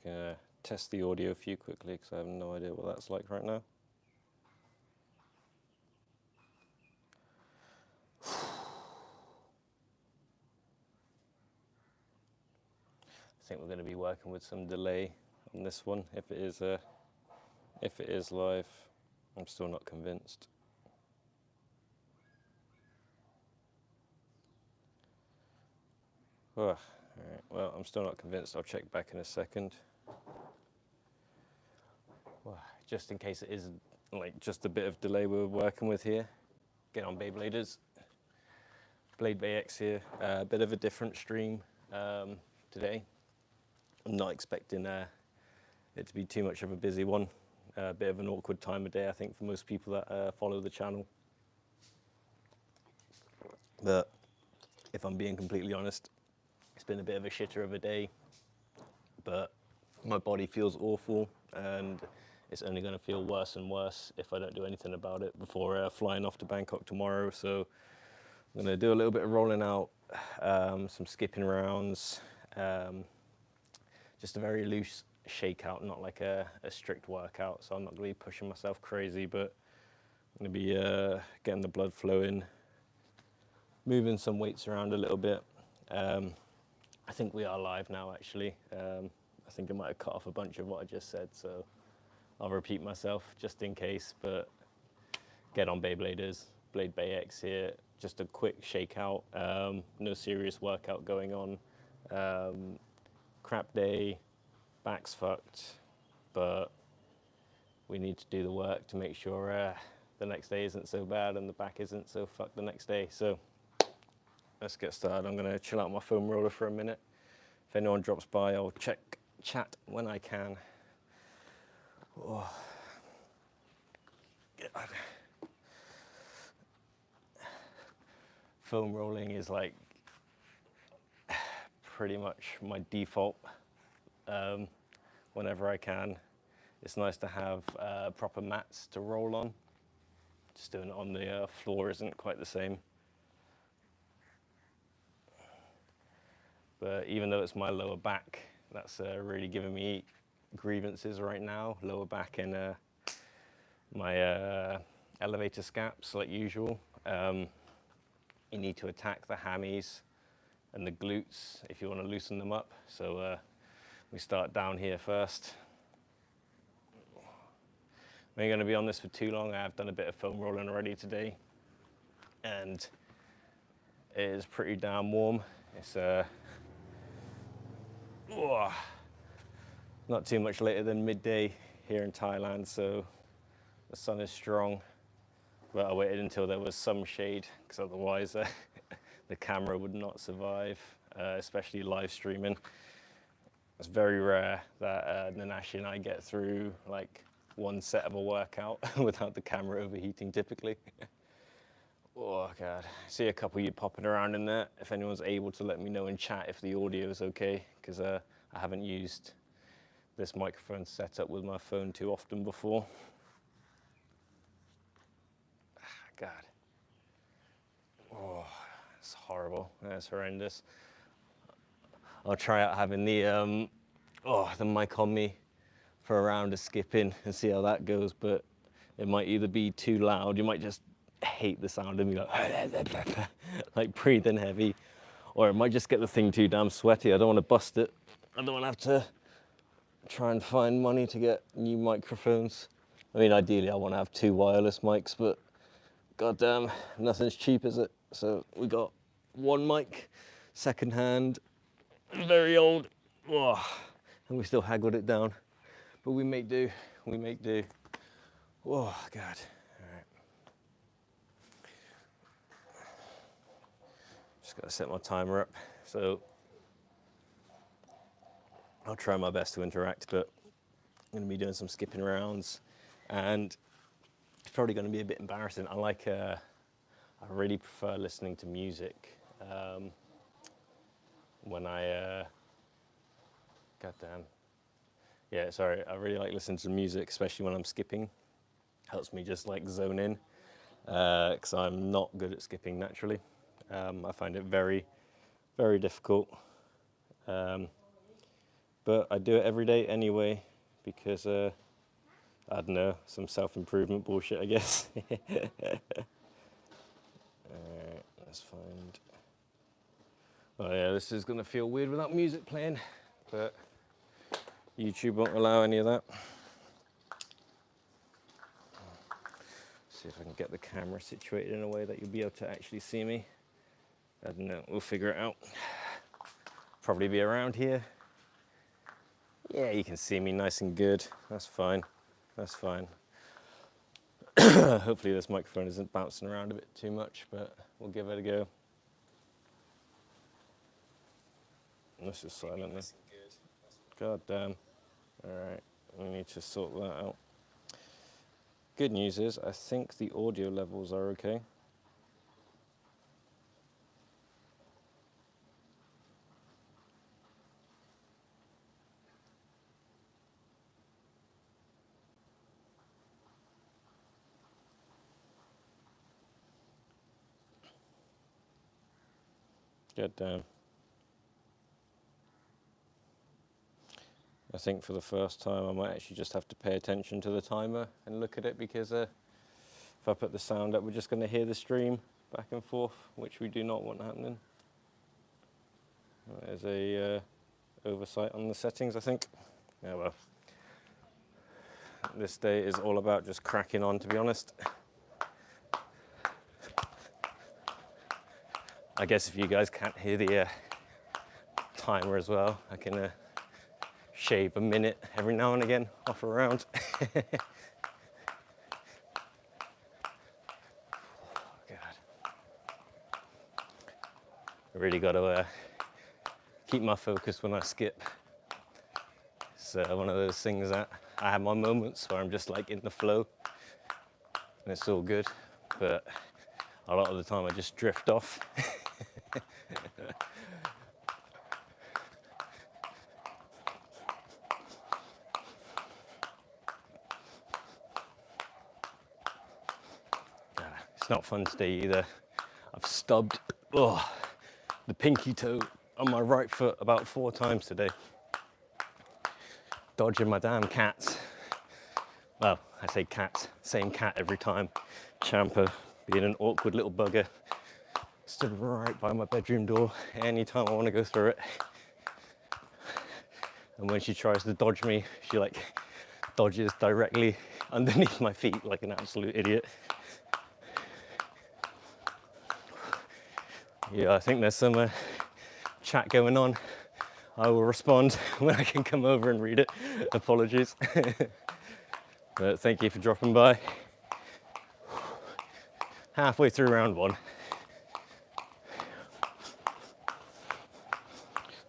can test the audio for you quickly because I have no idea what that's like right now. I think we're going to be working with some delay on this one if it is live. I'm still not convinced. Oh, all right. Well, I'm still not convinced. I'll check back in a second. Well, just in case it is like just a bit of delay we're working with here. Get on Beybladers. Blade Bay X here. A bit of a different stream today. I'm not expecting it to be too much of a busy one. A bit of an awkward time of day, I think, for most people that follow the channel. But if I'm being completely honest, it's been a bit of a shitter of a day. But my body feels awful, and it's only going to feel worse and worse if I don't do anything about it before flying off to Bangkok tomorrow. So I'm going to do a little bit of rolling out, some skipping rounds, just a very loose shakeout, not like a strict workout. So I'm not going to be pushing myself crazy, but I'm going to be getting the blood flowing, moving some weights around a little bit. I think we are live now, actually. I think I might have cut off a bunch of what I just said, so I'll repeat myself just in case, but get on Beybladers, Blade Bay X here. Just a quick shakeout, no serious workout going on. Crap day, back's fucked, but we need to do the work to make sure the next day isn't so bad and the back isn't so fucked the next day. So let's get started. I'm gonna chill out my foam roller for a minute. If anyone drops by, I'll chat when I can. Oh. Foam rolling is like pretty much my default whenever I can. It's nice to have proper mats to roll on. Just doing it on the floor isn't quite the same. But even though it's my lower back, that's really giving me grievances right now. Lower back and my elevator scaps, like usual. You need to attack the hammies and the glutes if you want to loosen them up. So we start down here first. We ain't going to be on this for too long. I have done a bit of foam rolling already today, and it is pretty damn warm. It's not too much later than midday here in Thailand, so the sun is strong. But I waited until there was some shade, because otherwise the camera would not survive, especially live streaming. It's very rare that Nanashi and I get through like one set of a workout without the camera overheating typically. Oh God, I see a couple of you popping around in there. If anyone's able to let me know in chat if the audio is okay, because I haven't used this microphone setup with my phone too often before. God. Oh, it's horrible. That's horrendous. I'll try out having the mic on me for a round of skipping and see how that goes, but it might either be too loud, you might just hate the sound of me like breathing heavy, or it might just get the thing too damn sweaty. I don't want to bust it. I don't want to have to try and find money to get new microphones. I mean, ideally I want to have 2 wireless mics, but goddamn, nothing's cheap, is it? So we got 1 mic, second hand, very old, and we still haggled it down, but we make do, we make do. Oh God, all right. Just gotta set my timer up. So I'll try my best to interact, but I'm gonna be doing some skipping rounds, and it's probably going to be a bit embarrassing. I really prefer listening to music when I, I really like listening to music, especially when I'm skipping. Helps me just like zone in, because I'm not good at skipping naturally. I find it very, very difficult. but I do it every day anyway because I don't know, some self-improvement bullshit, I guess. Alright, let's find. Oh yeah, this is gonna feel weird without music playing, but YouTube won't allow any of that. See if I can get the camera situated in a way that you'll be able to actually see me. I don't know, we'll figure it out. Probably be around here. Yeah, you can see me nice and good. That's fine. That's fine. Hopefully this microphone isn't bouncing around a bit too much, but we'll give it a go. This is silent then. God damn. Alright, we need to sort that out. Good news is, I think the audio levels are okay. God damn. I think for the first time I might actually just have to pay attention to the timer and look at it, because if I put the sound up, we're just going to hear the stream back and forth, which we do not want happening. There's a oversight on the settings, I think. Yeah, well, this day is all about just cracking on, to be honest. I guess if you guys can't hear the timer as well, I can shave a minute every now and again off a round. God. I really got to keep my focus when I skip. It's one of those things that I have my moments where I'm just like in the flow and it's all good, but a lot of the time I just drift off. It's not fun today either. I've stubbed the pinky toe on my right foot about 4 times today. Dodging my damn cats. Well, I say cats, same cat every time. Champa, being an awkward little bugger, stood right by my bedroom door anytime I want to go through it. And when she tries to dodge me, she like dodges directly underneath my feet like an absolute idiot. Yeah, I think there's some chat going on. I will respond when I can come over and read it. Apologies. But thank you for dropping by. Halfway through round 1.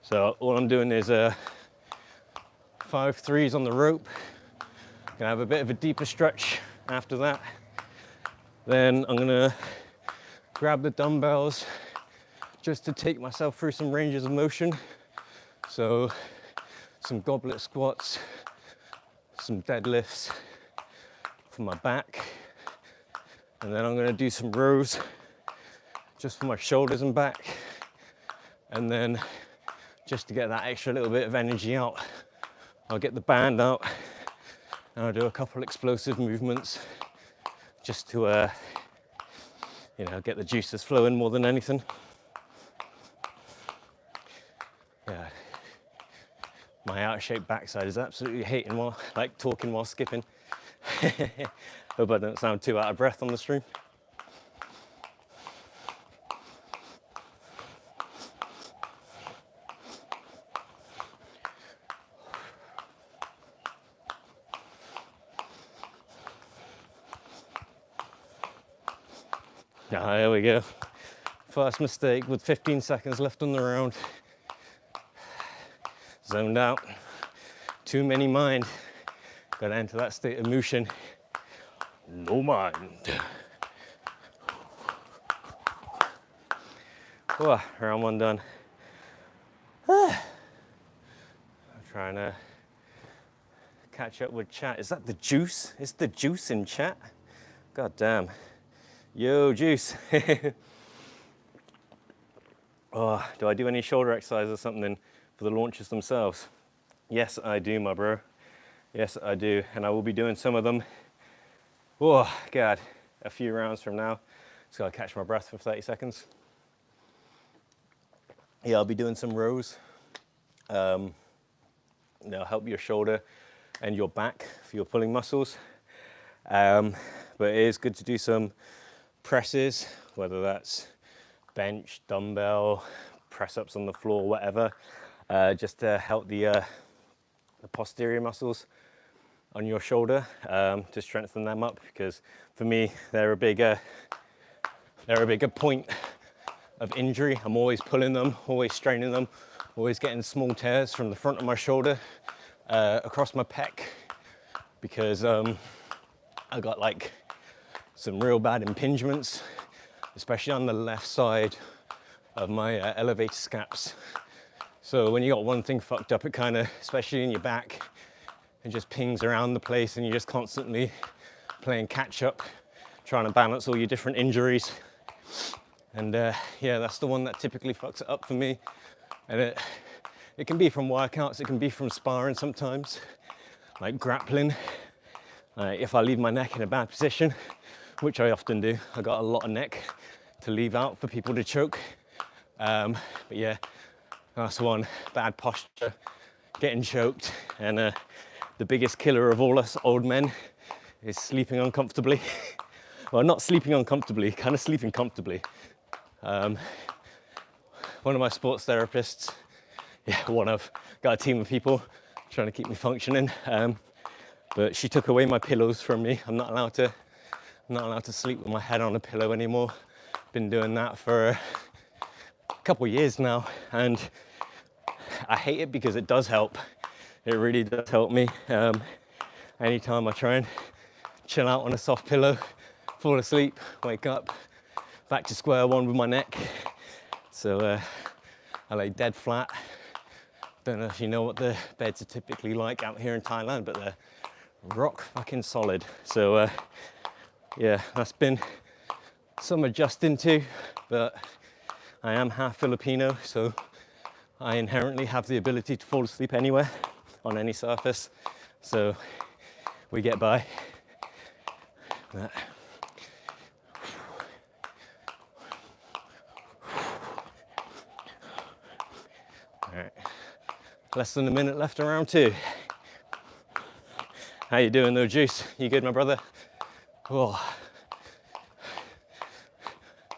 So all I'm doing is 5 threes on the rope. Gonna have a bit of a deeper stretch after that. Then I'm gonna grab the dumbbells just to take myself through some ranges of motion. So some goblet squats, some deadlifts for my back. And then I'm gonna do some rows just for my shoulders and back. And then just to get that extra little bit of energy out, I'll get the band out and I'll do a couple explosive movements just to, you know, get the juices flowing more than anything. Yeah, my out of shape backside is absolutely hating while, like, talking while skipping. Hope I don't sound too out of breath on the stream. Ah, there we go. First mistake with 15 seconds left on the round. Zoned out. Too many mind. Got to enter that state of motion. No mind. Oh, round 1 done. I'm trying to catch up with chat. Is that the juice? It's the juice in chat? God damn. Yo, juice. Oh, do I do any shoulder exercise or something for the launches themselves? Yes, I do, my bro. Yes, I do. And I will be doing some of them. Oh, God. A few rounds from now. Just gotta catch my breath for 30 seconds. Yeah, I'll be doing some rows. They'll help your shoulder and your back for your pulling muscles. But it is good to do some presses, whether that's bench, dumbbell, press ups on the floor, whatever, just to help the posterior muscles on your shoulder, to strengthen them up, because for me they're a bigger point of injury. I'm always pulling them, always straining them, always getting small tears from the front of my shoulder across my pec, because I got like some real bad impingements, especially on the left side of my elevator scaps. So when you got one thing fucked up, it kind of, especially in your back, it just pings around the place, and you're just constantly playing catch up, trying to balance all your different injuries. And yeah, that's the one that typically fucks it up for me. And it can be from workouts, it can be from sparring sometimes, like grappling. If I leave my neck in a bad position, which I often do, I got a lot of neck to leave out for people to choke. But yeah, that's one, bad posture, getting choked, and the biggest killer of all us old men is sleeping uncomfortably. Well, not sleeping uncomfortably, kind of sleeping comfortably. One of my sports therapists, got a team of people trying to keep me functioning, but she took away my pillows from me. I'm not allowed to sleep with my head on a pillow anymore. Been doing that for a couple of years now, and I hate it because it does help. It really does help me. Anytime I try and chill out on a soft pillow, fall asleep, wake up, back to square one with my neck. So I lay dead flat. Don't know if you know what the beds are typically like out here in Thailand, but they're rock fucking solid. So yeah, that's been some adjusting to, but I am half Filipino, so I inherently have the ability to fall asleep anywhere on any surface. So we get by. But all right, less than a minute left in round two. How you doing though, Juice? You good, my brother? Oh.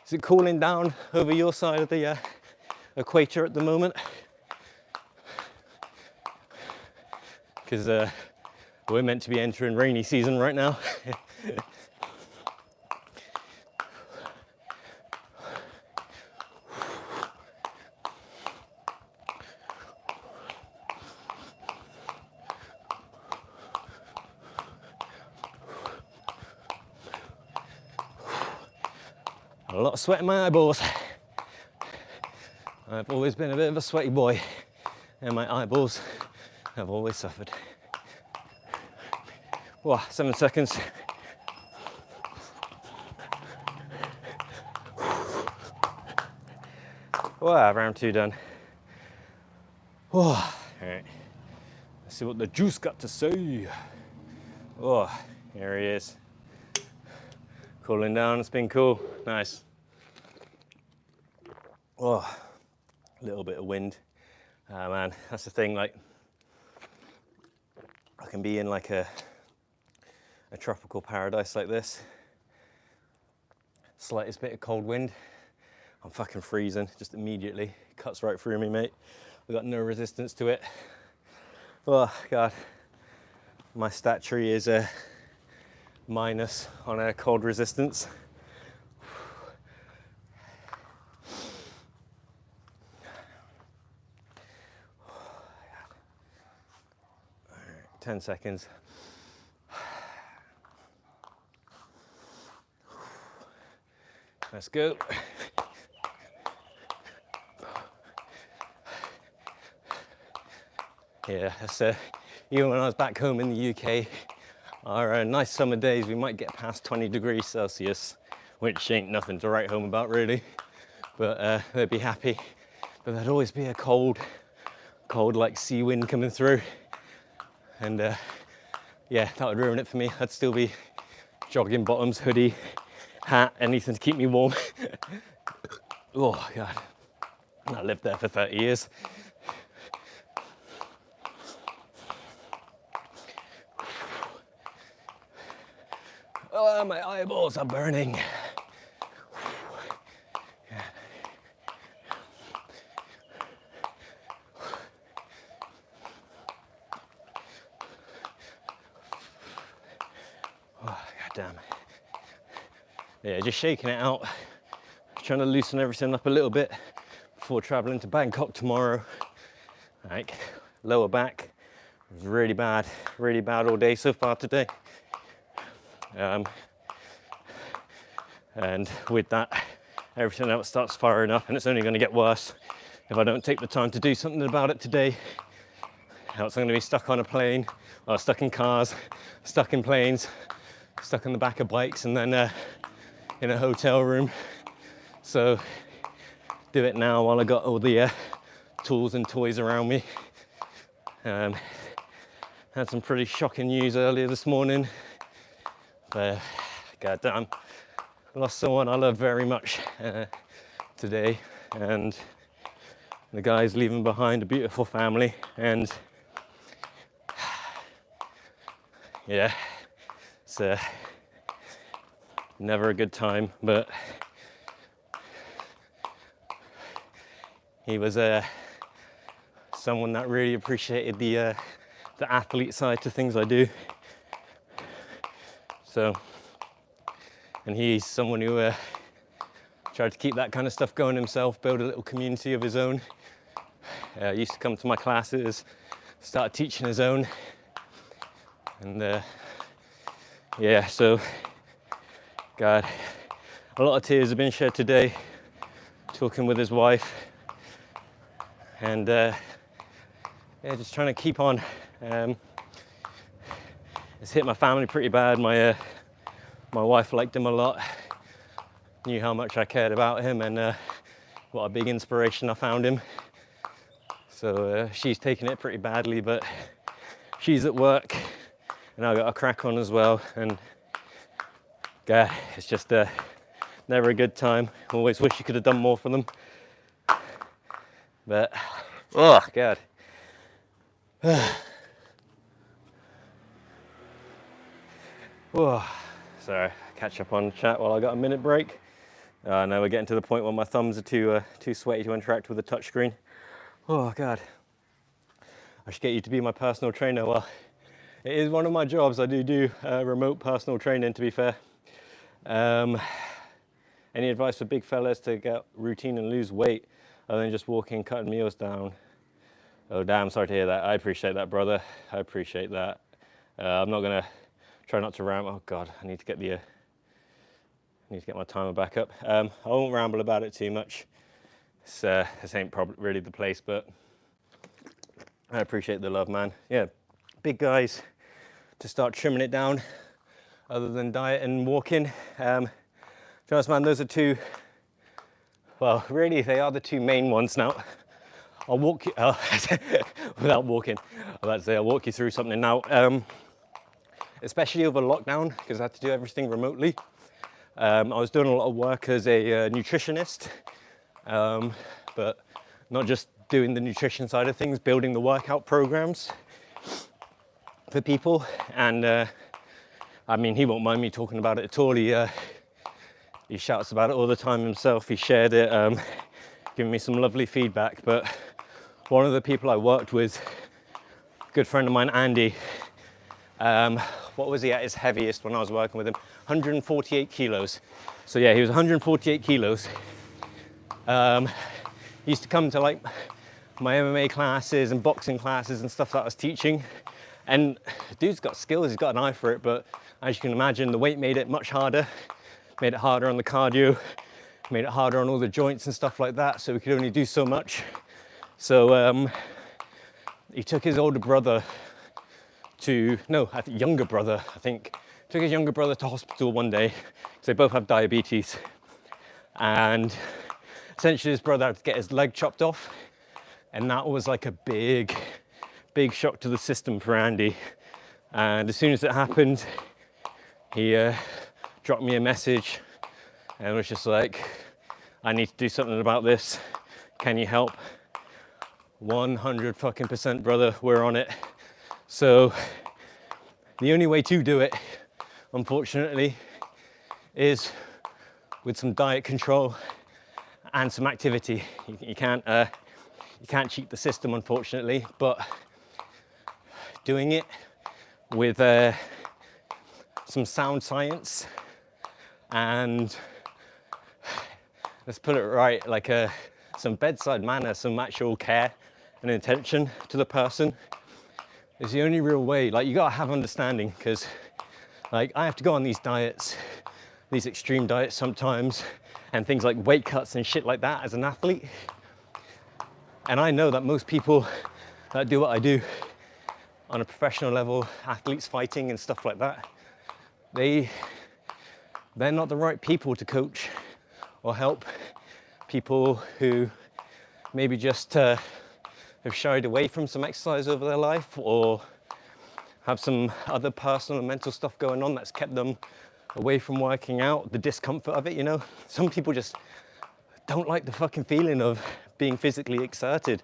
Is it cooling down over your side of the equator at the moment? Because we're meant to be entering rainy season right now. A lot of sweat in my eyeballs. I've always been a bit of a sweaty boy, and my eyeballs have always suffered. Whoa, 7 seconds. Wow, round two done. Whoa, all right. Let's see what the juice got to say. Oh, here he is. Cooling down, it's been cool. Nice. Oh, a little bit of wind. Man, that's the thing, like, I can be in like a tropical paradise like this. Slightest bit of cold wind, I'm fucking freezing just immediately. Cuts right through me, mate. I've got no resistance to it. Oh, God. My stat tree is a minus on a cold resistance. All right, 10 seconds. Let's go. Yeah, that's even when I was back home in the UK, our nice summer days, we might get past 20 degrees Celsius, which ain't nothing to write home about really, but they'd be happy. But there'd always be a cold like sea wind coming through, And yeah, that would ruin it for me. I'd still be jogging bottoms, hoodie, hat, anything to keep me warm. Oh God, I lived there for 30 years. Oh, my eyeballs are burning. Oh, God damn. Yeah, just shaking it out. Trying to loosen everything up a little bit before traveling to Bangkok tomorrow. Like, lower back was really bad all day so far today. And with that, everything else starts firing up, and it's only going to get worse if I don't take the time to do something about it today. Else I'm going to be stuck on a plane, or stuck in cars, stuck in planes, stuck in the back of bikes, and then in a hotel room. So do it now while I got all the tools and toys around me. Had some pretty shocking news earlier this morning. Goddamn, I lost someone I love very much today, and the guy's leaving behind a beautiful family, and yeah, it's never a good time, but he was someone that really appreciated the athlete side to things I do. So, and he's someone who tried to keep that kind of stuff going himself, build a little community of his own. Used to come to my classes, started teaching his own. And yeah, so, God, a lot of tears have been shed today, talking with his wife. And yeah, just trying to keep on. It's hit my family pretty bad. My wife liked him a lot, knew how much I cared about him, and what a big inspiration I found him. So she's taken it pretty badly, but she's at work, and I've got a crack on as well. And God, it's just never a good time. Always wish you could have done more for them. But, oh God. Whoa. Sorry, catch up on chat while I got a minute break. Now we're getting to the point where my thumbs are too sweaty to interact with the touchscreen. Oh God. I should get you to be my personal trainer. Well, it is one of my jobs. I do remote personal training, to be fair. Any advice for big fellas to get routine and lose weight other than just walking, cutting meals down? Oh damn, sorry to hear that. I appreciate that, brother. I appreciate that. I'm not gonna try not to ramble. Oh God, I need to get my timer back up. I won't ramble about it too much. This ain't probably really the place, but I appreciate the love, man. Yeah, big guys to start trimming it down, other than diet and walking. To be honest, man, those are two. Well, really, they are the two main ones now. I'll walk you without walking. I'm about to say I'll walk you through something now. Especially over lockdown, because I had to do everything remotely. I was doing a lot of work as a nutritionist, but not just doing the nutrition side of things, building the workout programs for people. And I mean, he won't mind me talking about it at all. He shouts about it all the time himself. He shared it, giving me some lovely feedback. But one of the people I worked with, a good friend of mine, Andy, what was he at his heaviest when I was working with him? 148 kilos. So yeah, he was 148 kilos. He used to come to like my MMA classes and boxing classes and stuff that I was teaching. And dude's got skills, he's got an eye for it, but as you can imagine, the weight made it much harder. Made it harder on the cardio, made it harder on all the joints and stuff like that, so we could only do so much. So he took his older brother younger brother, I think. Took his younger brother to hospital one day, because they both have diabetes. And essentially his brother had to get his leg chopped off. And that was like a big big shock to the system for Andy. And as soon as it happened, he dropped me a message and was just like, I need to do something about this. Can you help? 100% brother, we're on it. So the only way to do it, unfortunately, is with some diet control and some activity. You can't cheat the system, unfortunately, but doing it with some sound science and, let's put it right, like some bedside manner, some actual care and attention to the person is the only real way. Like, you gotta have understanding, because like I have to go on these diets, these extreme diets sometimes, and things like weight cuts and shit like that as an athlete. And I know that most people that do what I do on a professional level, athletes fighting and stuff like that, they're not the right people to coach or help people who maybe just have shied away from some exercise over their life, or have some other personal and mental stuff going on that's kept them away from working out, the discomfort of it, you know. Some people just don't like the fucking feeling of being physically exerted.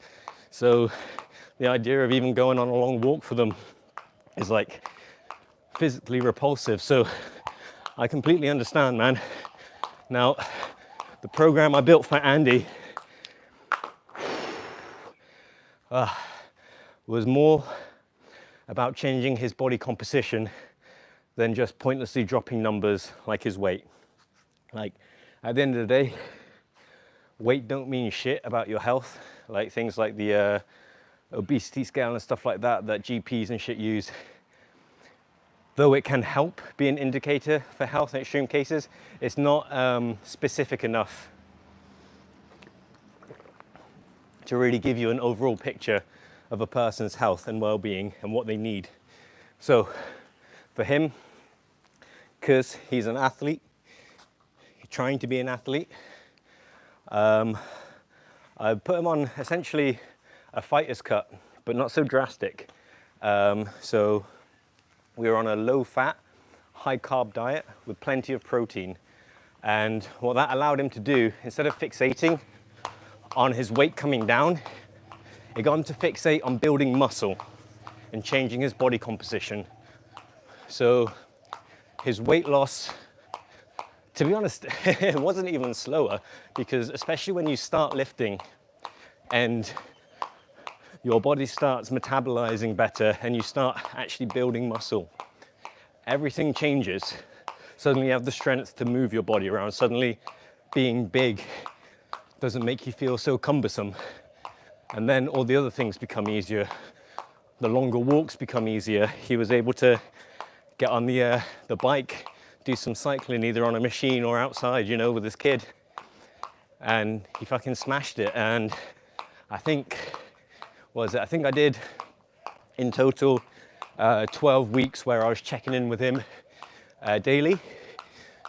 So the idea of even going on a long walk for them is like physically repulsive. So I completely understand, man. Now, the program I built for Andy was more about changing his body composition than just pointlessly dropping numbers like his weight. Like, at the end of the day, weight don't mean shit about your health. Like things like the obesity scale and stuff like that GPs and shit use. Though it can help be an indicator for health in extreme cases, it's not specific enough to really give you an overall picture of a person's health and well-being and what they need. So for him, because he's an athlete, trying to be an athlete, I put him on essentially a fighter's cut, but not so drastic. So we were on a low-fat, high-carb diet with plenty of protein. And what that allowed him to do, instead of fixating on his weight coming down, it got him to fixate on building muscle and changing his body composition. So his weight loss, to be honest, it wasn't even slower, because especially when you start lifting and your body starts metabolizing better and you start actually building muscle, everything changes. Suddenly you have the strength to move your body around. Suddenly being big doesn't make you feel so cumbersome. And then all the other things become easier. The longer walks become easier. He was able to get on the bike, do some cycling either on a machine or outside, you know, with his kid. And he fucking smashed it. And I think I did in total 12 weeks where I was checking in with him daily.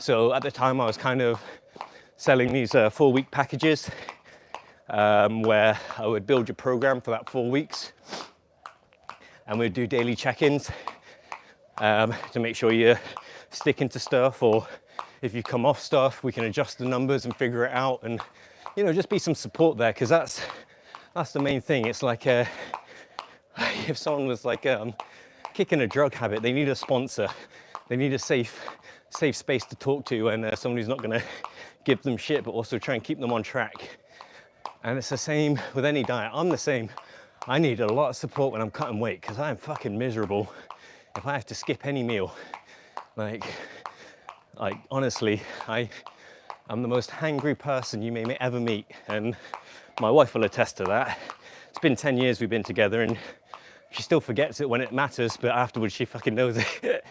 So at the time I was kind of selling these 4-week packages where I would build your program for that 4 weeks, and we'd do daily check-ins to make sure you're sticking to stuff, or if you come off stuff, we can adjust the numbers and figure it out, and you know, just be some support there, because that's the main thing. It's like if someone was like kicking a drug habit, they need a sponsor, they need a safe space to talk to, and someone who's not going to give them shit but also try and keep them on track. And it's the same with any diet. I'm the same. I need a lot of support when I'm cutting weight, because I'm fucking miserable if I have to skip any meal. Like honestly, I'm the most hangry person you may ever meet, and my wife will attest to that. It's been 10 years we've been together, and she still forgets it when it matters, but afterwards she fucking knows it.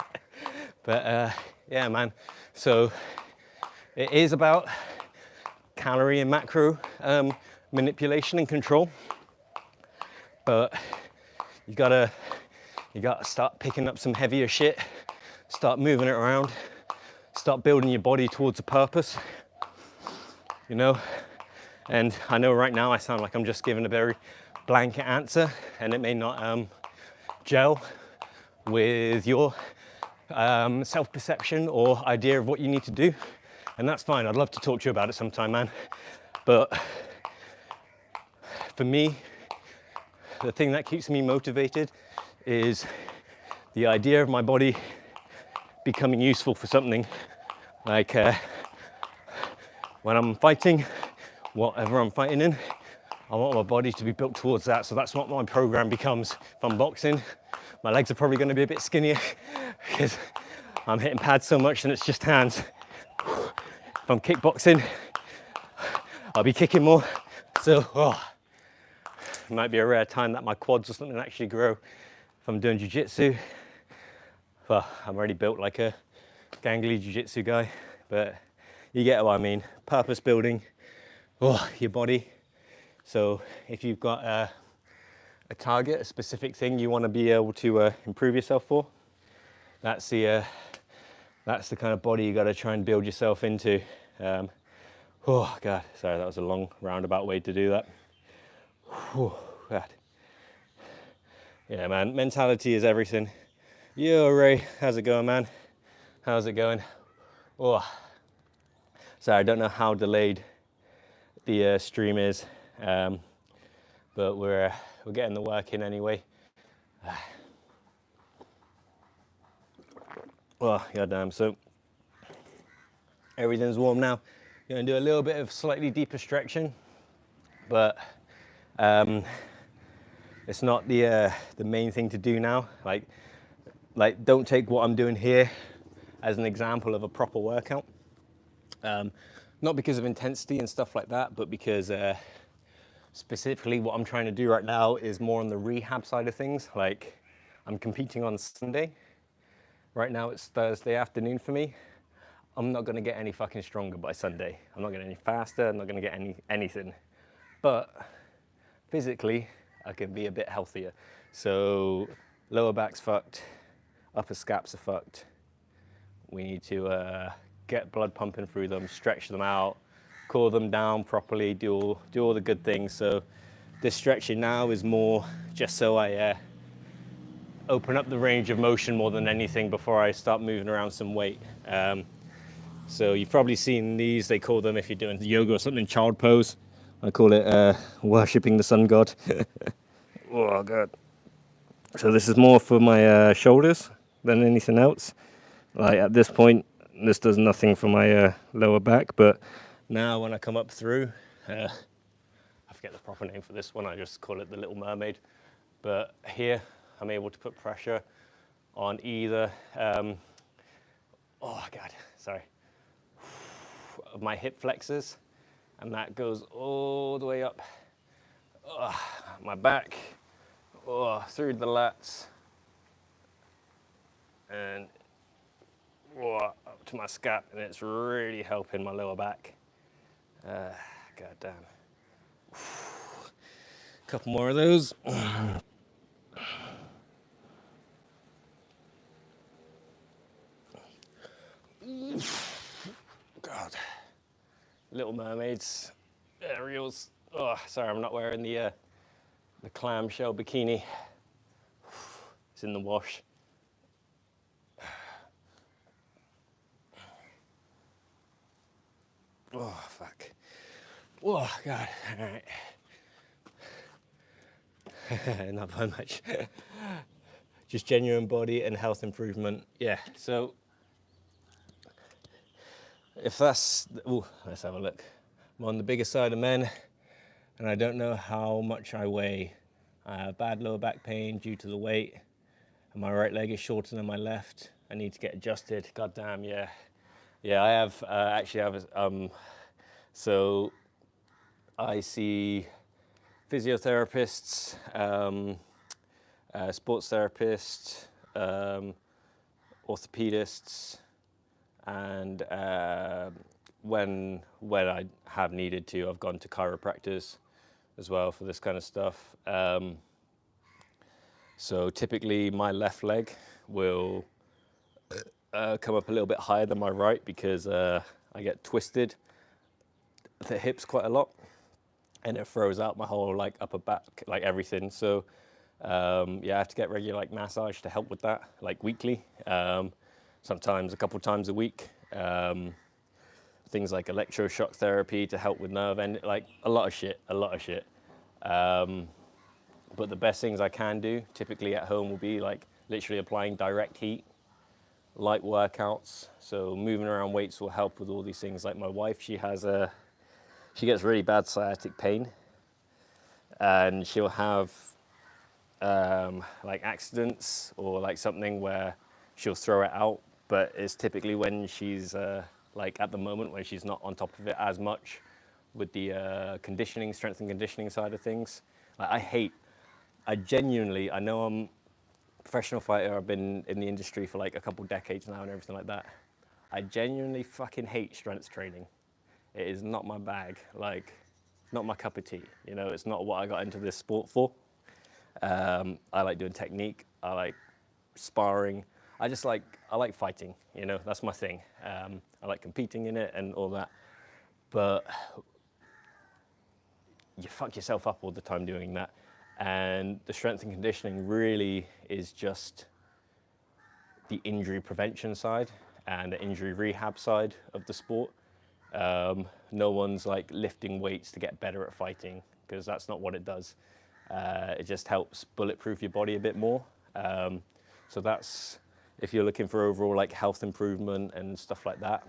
But yeah, man. So it is about calorie and macro manipulation and control, but you gotta start picking up some heavier shit, start moving it around, start building your body towards a purpose, you know. And I know right now I sound like I'm just giving a very blanket answer, and it may not gel with your self-perception or idea of what you need to do, and that's fine. I'd love to talk to you about it sometime, man. But for me, the thing that keeps me motivated is the idea of my body becoming useful for something. Like when I'm fighting, whatever I'm fighting in, I want my body to be built towards that. So that's what my program becomes. If I'm boxing, my legs are probably going to be a bit skinnier because I'm hitting pads so much and it's just hands. If I'm kickboxing, I'll be kicking more. So it might be a rare time that my quads or something actually grow. If I'm doing jiu-jitsu, well, I'm already built like a gangly jiu-jitsu guy, but you get what I mean. Purpose building your body. So if you've got a target, a specific thing you want to be able to improve yourself for, that's the kind of body you got to try and build yourself into. Oh God, sorry, that was a long roundabout way to do that. Oh God. Yeah, man, mentality is everything. Yo, Ray, how's it going, man? How's it going? Oh, sorry, I don't know how delayed the stream is, but we're getting the work in anyway. Oh, goddamn. So everything's warm now. You're gonna do a little bit of slightly deeper stretching, but it's not the main thing to do now. Like don't take what I'm doing here as an example of a proper workout. Not because of intensity and stuff like that, but because specifically what I'm trying to do right now is more on the rehab side of things. Like I'm competing on Sunday. Right now it's Thursday afternoon for me. I'm not gonna get any fucking stronger by Sunday. I'm not getting any faster, I'm not gonna get anything. But physically, I can be a bit healthier. So lower back's fucked, upper scaps are fucked. We need to get blood pumping through them, stretch them out, cool them down properly, do all the good things. So this stretching now is more just so I open up the range of motion more than anything before I start moving around some weight. So you've probably seen these, they call them, if you're doing yoga or something, child pose. I call it worshipping the sun god. Oh God. So this is more for my shoulders than anything else. Like at this point, this does nothing for my lower back, but now when I come up through, I forget the proper name for this one, I just call it the Little Mermaid. But here, I'm able to put pressure on either, oh God, sorry, of my hip flexors, and that goes all the way up my back, through the lats, and up to my scap, and it's really helping my lower back. God damn. Couple more of those. God. Little Mermaids, Ariels. Oh, sorry, I'm not wearing the clamshell bikini. It's in the wash. Oh, fuck. Oh, God. All right. Not by much. Just genuine body and health improvement. Yeah, so if that's, let's have a look. I'm on the bigger side of men, and I don't know how much I weigh. I have bad lower back pain due to the weight, and my right leg is shorter than my left. I need to get adjusted. God damn, yeah. Yeah, I have, so I see physiotherapists, sports therapists, orthopedists, and when I have needed to, I've gone to chiropractors as well for this kind of stuff. So typically my left leg will come up a little bit higher than my right because I get twisted the hips quite a lot. and it throws out my whole like upper back, like everything. So yeah, I have to get regular like massage to help with that, like weekly, sometimes a couple times a week. Things like electroshock therapy to help with nerve end, like a lot of shit. But the best things I can do typically at home will be like literally applying direct heat, light workouts. So moving around weights will help with all these things. Like my wife, she gets really bad sciatic pain, and she'll have like accidents or like something where she'll throw it out, but it's typically when she's like at the moment when she's not on top of it as much with the conditioning, strength and conditioning side of things. Like I know I'm a professional fighter, I've been in the industry for like a couple decades now and everything like that. I genuinely fucking hate strength training. It is not my bag, like not my cup of tea, you know, it's not what I got into this sport for. I like doing technique, I like sparring, I like fighting, you know, that's my thing. I like competing in it and all that, but you fuck yourself up all the time doing that. And the strength and conditioning really is just the injury prevention side and the injury rehab side of the sport. No one's like lifting weights to get better at fighting, because that's not what it does. It just helps bulletproof your body a bit more. So that's, if you're looking for overall like health improvement and stuff like that,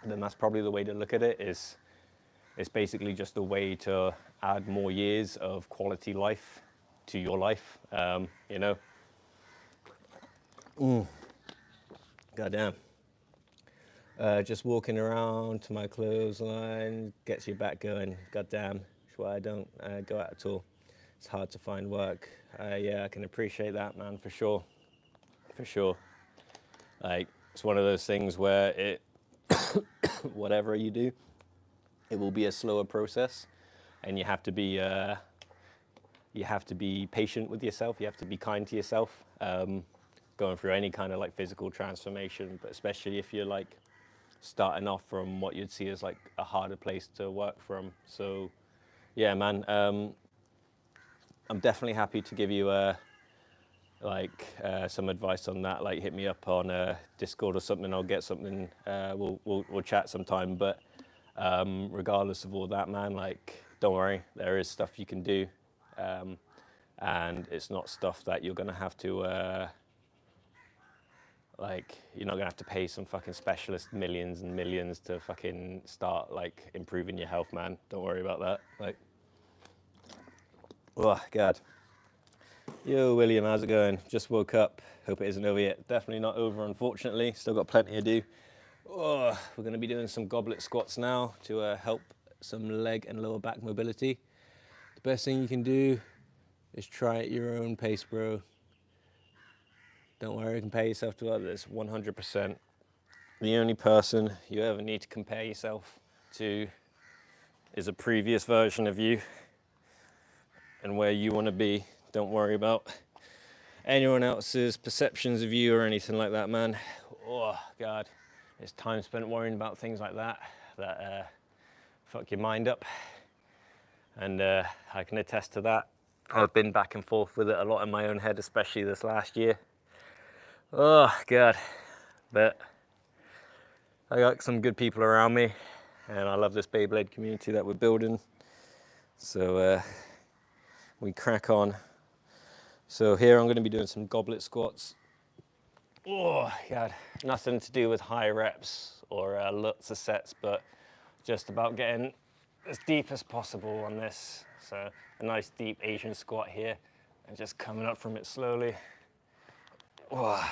then that's probably the way to look at it. It's basically just a way to add more years of quality life to your life, you know. Goddamn. Just walking around to my clothesline gets your back going. Goddamn, that's why I don't go out at all. It's hard to find work. Yeah, I can appreciate that, man, for sure. For sure. Like, it's one of those things where it, whatever you do, it will be a slower process, and you have to be patient with yourself. You have to be kind to yourself, going through any kind of like physical transformation, but especially if you're like starting off from what you'd see as like a harder place to work from. So yeah, man, I'm definitely happy to give you some advice on that. Like, hit me up on Discord or something. I'll get something. We'll chat sometime. But regardless of all that, man, like, don't worry. There is stuff you can do, and it's not stuff that you're gonna have to you're not gonna have to pay some fucking specialist millions and millions to fucking start like improving your health, man. Don't worry about that. Like, oh God. Yo, William, how's it going? Just woke up. Hope it isn't over yet. Definitely not over, unfortunately. Still got plenty to do. Oh, we're going to be doing some goblet squats now to help some leg and lower back mobility. The best thing you can do is try at your own pace, bro. Don't worry, compare yourself to others, 100%. The only person you ever need to compare yourself to is a previous version of you and where you want to be. Don't worry about anyone else's perceptions of you or anything like that, man. Oh, God. It's time spent worrying about things like that fuck your mind up. And I can attest to that. I've been back and forth with it a lot in my own head, especially this last year. Oh, God. But I got some good people around me, and I love this Beyblade community that we're building. So we crack on. So here I'm going to be doing some goblet squats. Oh, God. Nothing to do with high reps or lots of sets, but just about getting as deep as possible on this. So a nice deep Asian squat here, and just coming up from it slowly. Oh,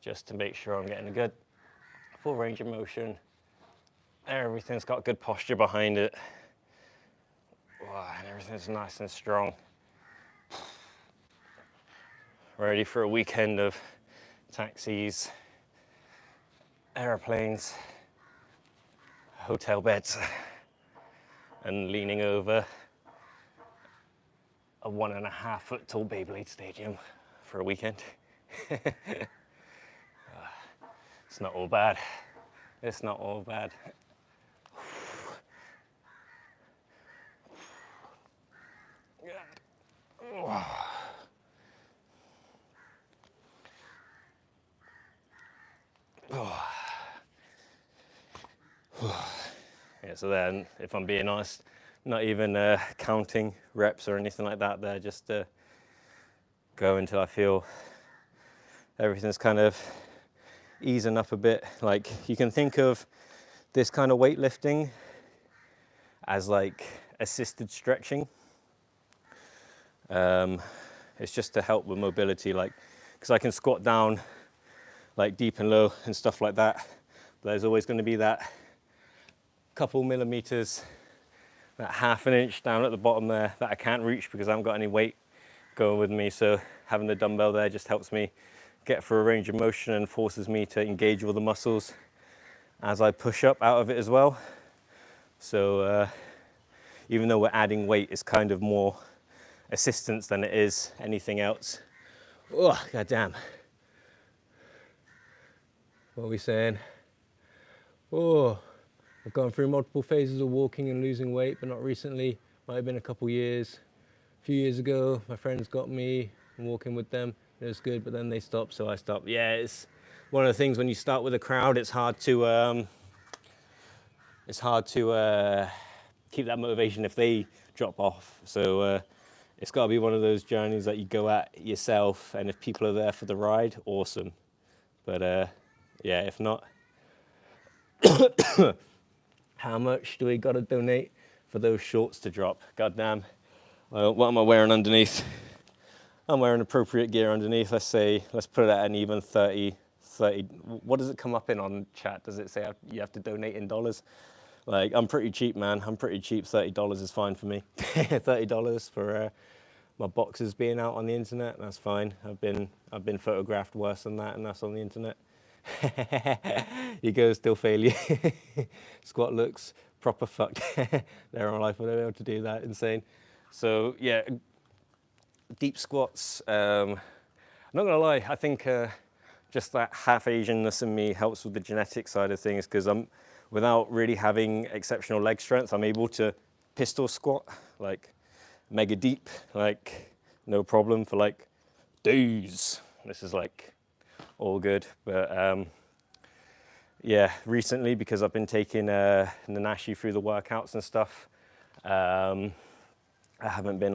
just to make sure I'm getting a good full range of motion. Everything's got good posture behind it. Oh, and everything's nice and strong. Ready for a weekend of taxis, airplanes, hotel beds, and leaning over a 1.5 foot tall Beyblade stadium for a weekend. It's not all bad. It's not all bad. Yeah, so then, if I'm being honest, not even counting reps or anything like that there, just go until I feel everything's kind of easing up a bit. Like, you can think of this kind of weightlifting as like assisted stretching. It's just to help with mobility, like, because I can squat down like deep and low and stuff like that, but there's always going to be that couple millimeters, that half an inch down at the bottom there that I can't reach because I haven't got any weight going with me. So having the dumbbell there just helps me get for a range of motion and forces me to engage all the muscles as I push up out of it as well. So even though we're adding weight, it's kind of more assistance than it is anything else. Oh, goddamn. What are we saying? Oh, I've gone through multiple phases of walking and losing weight, but not recently. Might have been a couple years. A few years ago, my friends got me walking with them. It was good, but then they stopped, so I stopped. Yeah, it's one of the things when you start with a crowd, it's hard to keep that motivation if they drop off. So it's got to be one of those journeys that you go at yourself, and if people are there for the ride, awesome. But yeah, if not, how much do we got to donate for those shorts to drop? Goddamn. Well, what am I wearing underneath? I'm wearing appropriate gear underneath. Let's put it at an even 30. What does it come up in on chat? Does it say you have to donate in dollars? Like, I'm pretty cheap, man. I'm pretty cheap. $30 is fine for me. $30 for my boxes being out on the internet. That's fine. I've been photographed worse than that, and that's on the internet. You go, still failure. Squat looks proper fucked. They're on life, I won't be able to do that. Insane. So yeah, deep squats. I'm not gonna lie. I think just that half Asianness in me helps with the genetic side of things, because without really having exceptional leg strength, I'm able to pistol squat like mega deep, like no problem for like days. This is like all good. But yeah, recently, because I've been taking Nanashi through the workouts and stuff, I haven't been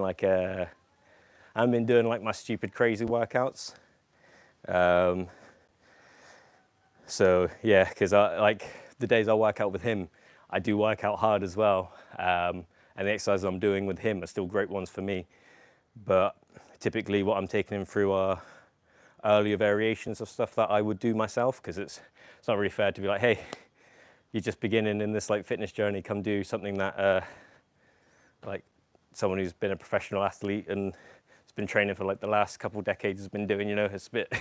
doing like my stupid crazy workouts. So yeah, because I like the days I work out with him, I do work out hard as well, and the exercises I'm doing with him are still great ones for me. But typically what I'm taking him through are earlier variations of stuff that I would do myself, because it's not really fair to be like, hey, you're just beginning in this like fitness journey, come do something that like someone who's been a professional athlete and has been training for like the last couple of decades has been doing, you know. It's a bit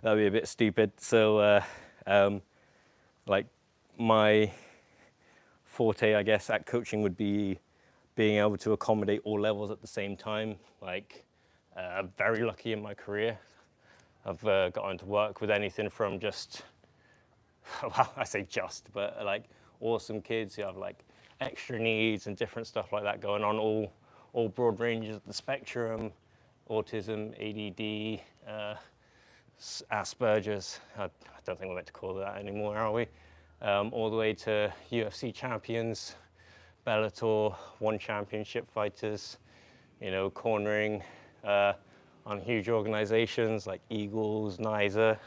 that'd be a bit stupid. So like my forte, I guess, at coaching would be being able to accommodate all levels at the same time. Like I'm very lucky in my career. I've gotten to work with anything from just, well, I say just, but like awesome kids who have like extra needs and different stuff like that going on, all broad ranges of the spectrum, autism, ADD, Asperger's. I don't think we're meant to call it that anymore, are we? All the way to UFC champions, Bellator, one championship fighters, you know, cornering on huge organizations like Eagles, Niza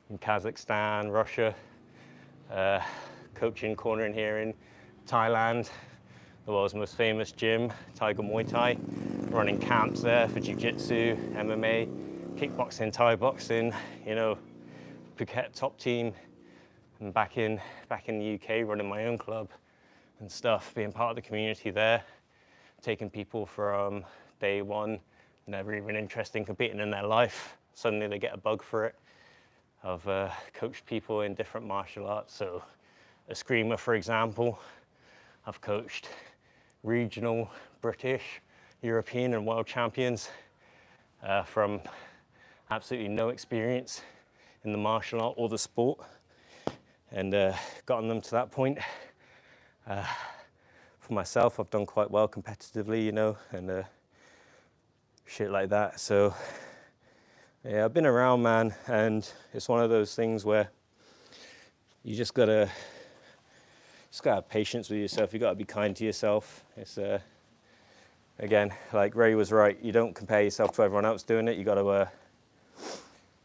in Kazakhstan, Russia, coaching cornering here in Thailand, the world's most famous gym, Tiger Muay Thai, running camps there for jiu-jitsu, MMA, kickboxing, Thai boxing, you know, Phuket top team, and back in the UK running my own club and stuff, being part of the community there, taking people from day one, never even interested in competing in their life, suddenly they get a bug for it. I've coached people in different martial arts, so eskrima, for example. I've coached regional, British, European and world champions from absolutely no experience in the martial art or the sport, and gotten them to that point. For myself, I've done quite well competitively, you know, and shit like that. So yeah, I've been around, man, and it's one of those things where you just gotta have patience with yourself. You gotta be kind to yourself. It's again, like Ray was right. You don't compare yourself to everyone else doing it. You gotta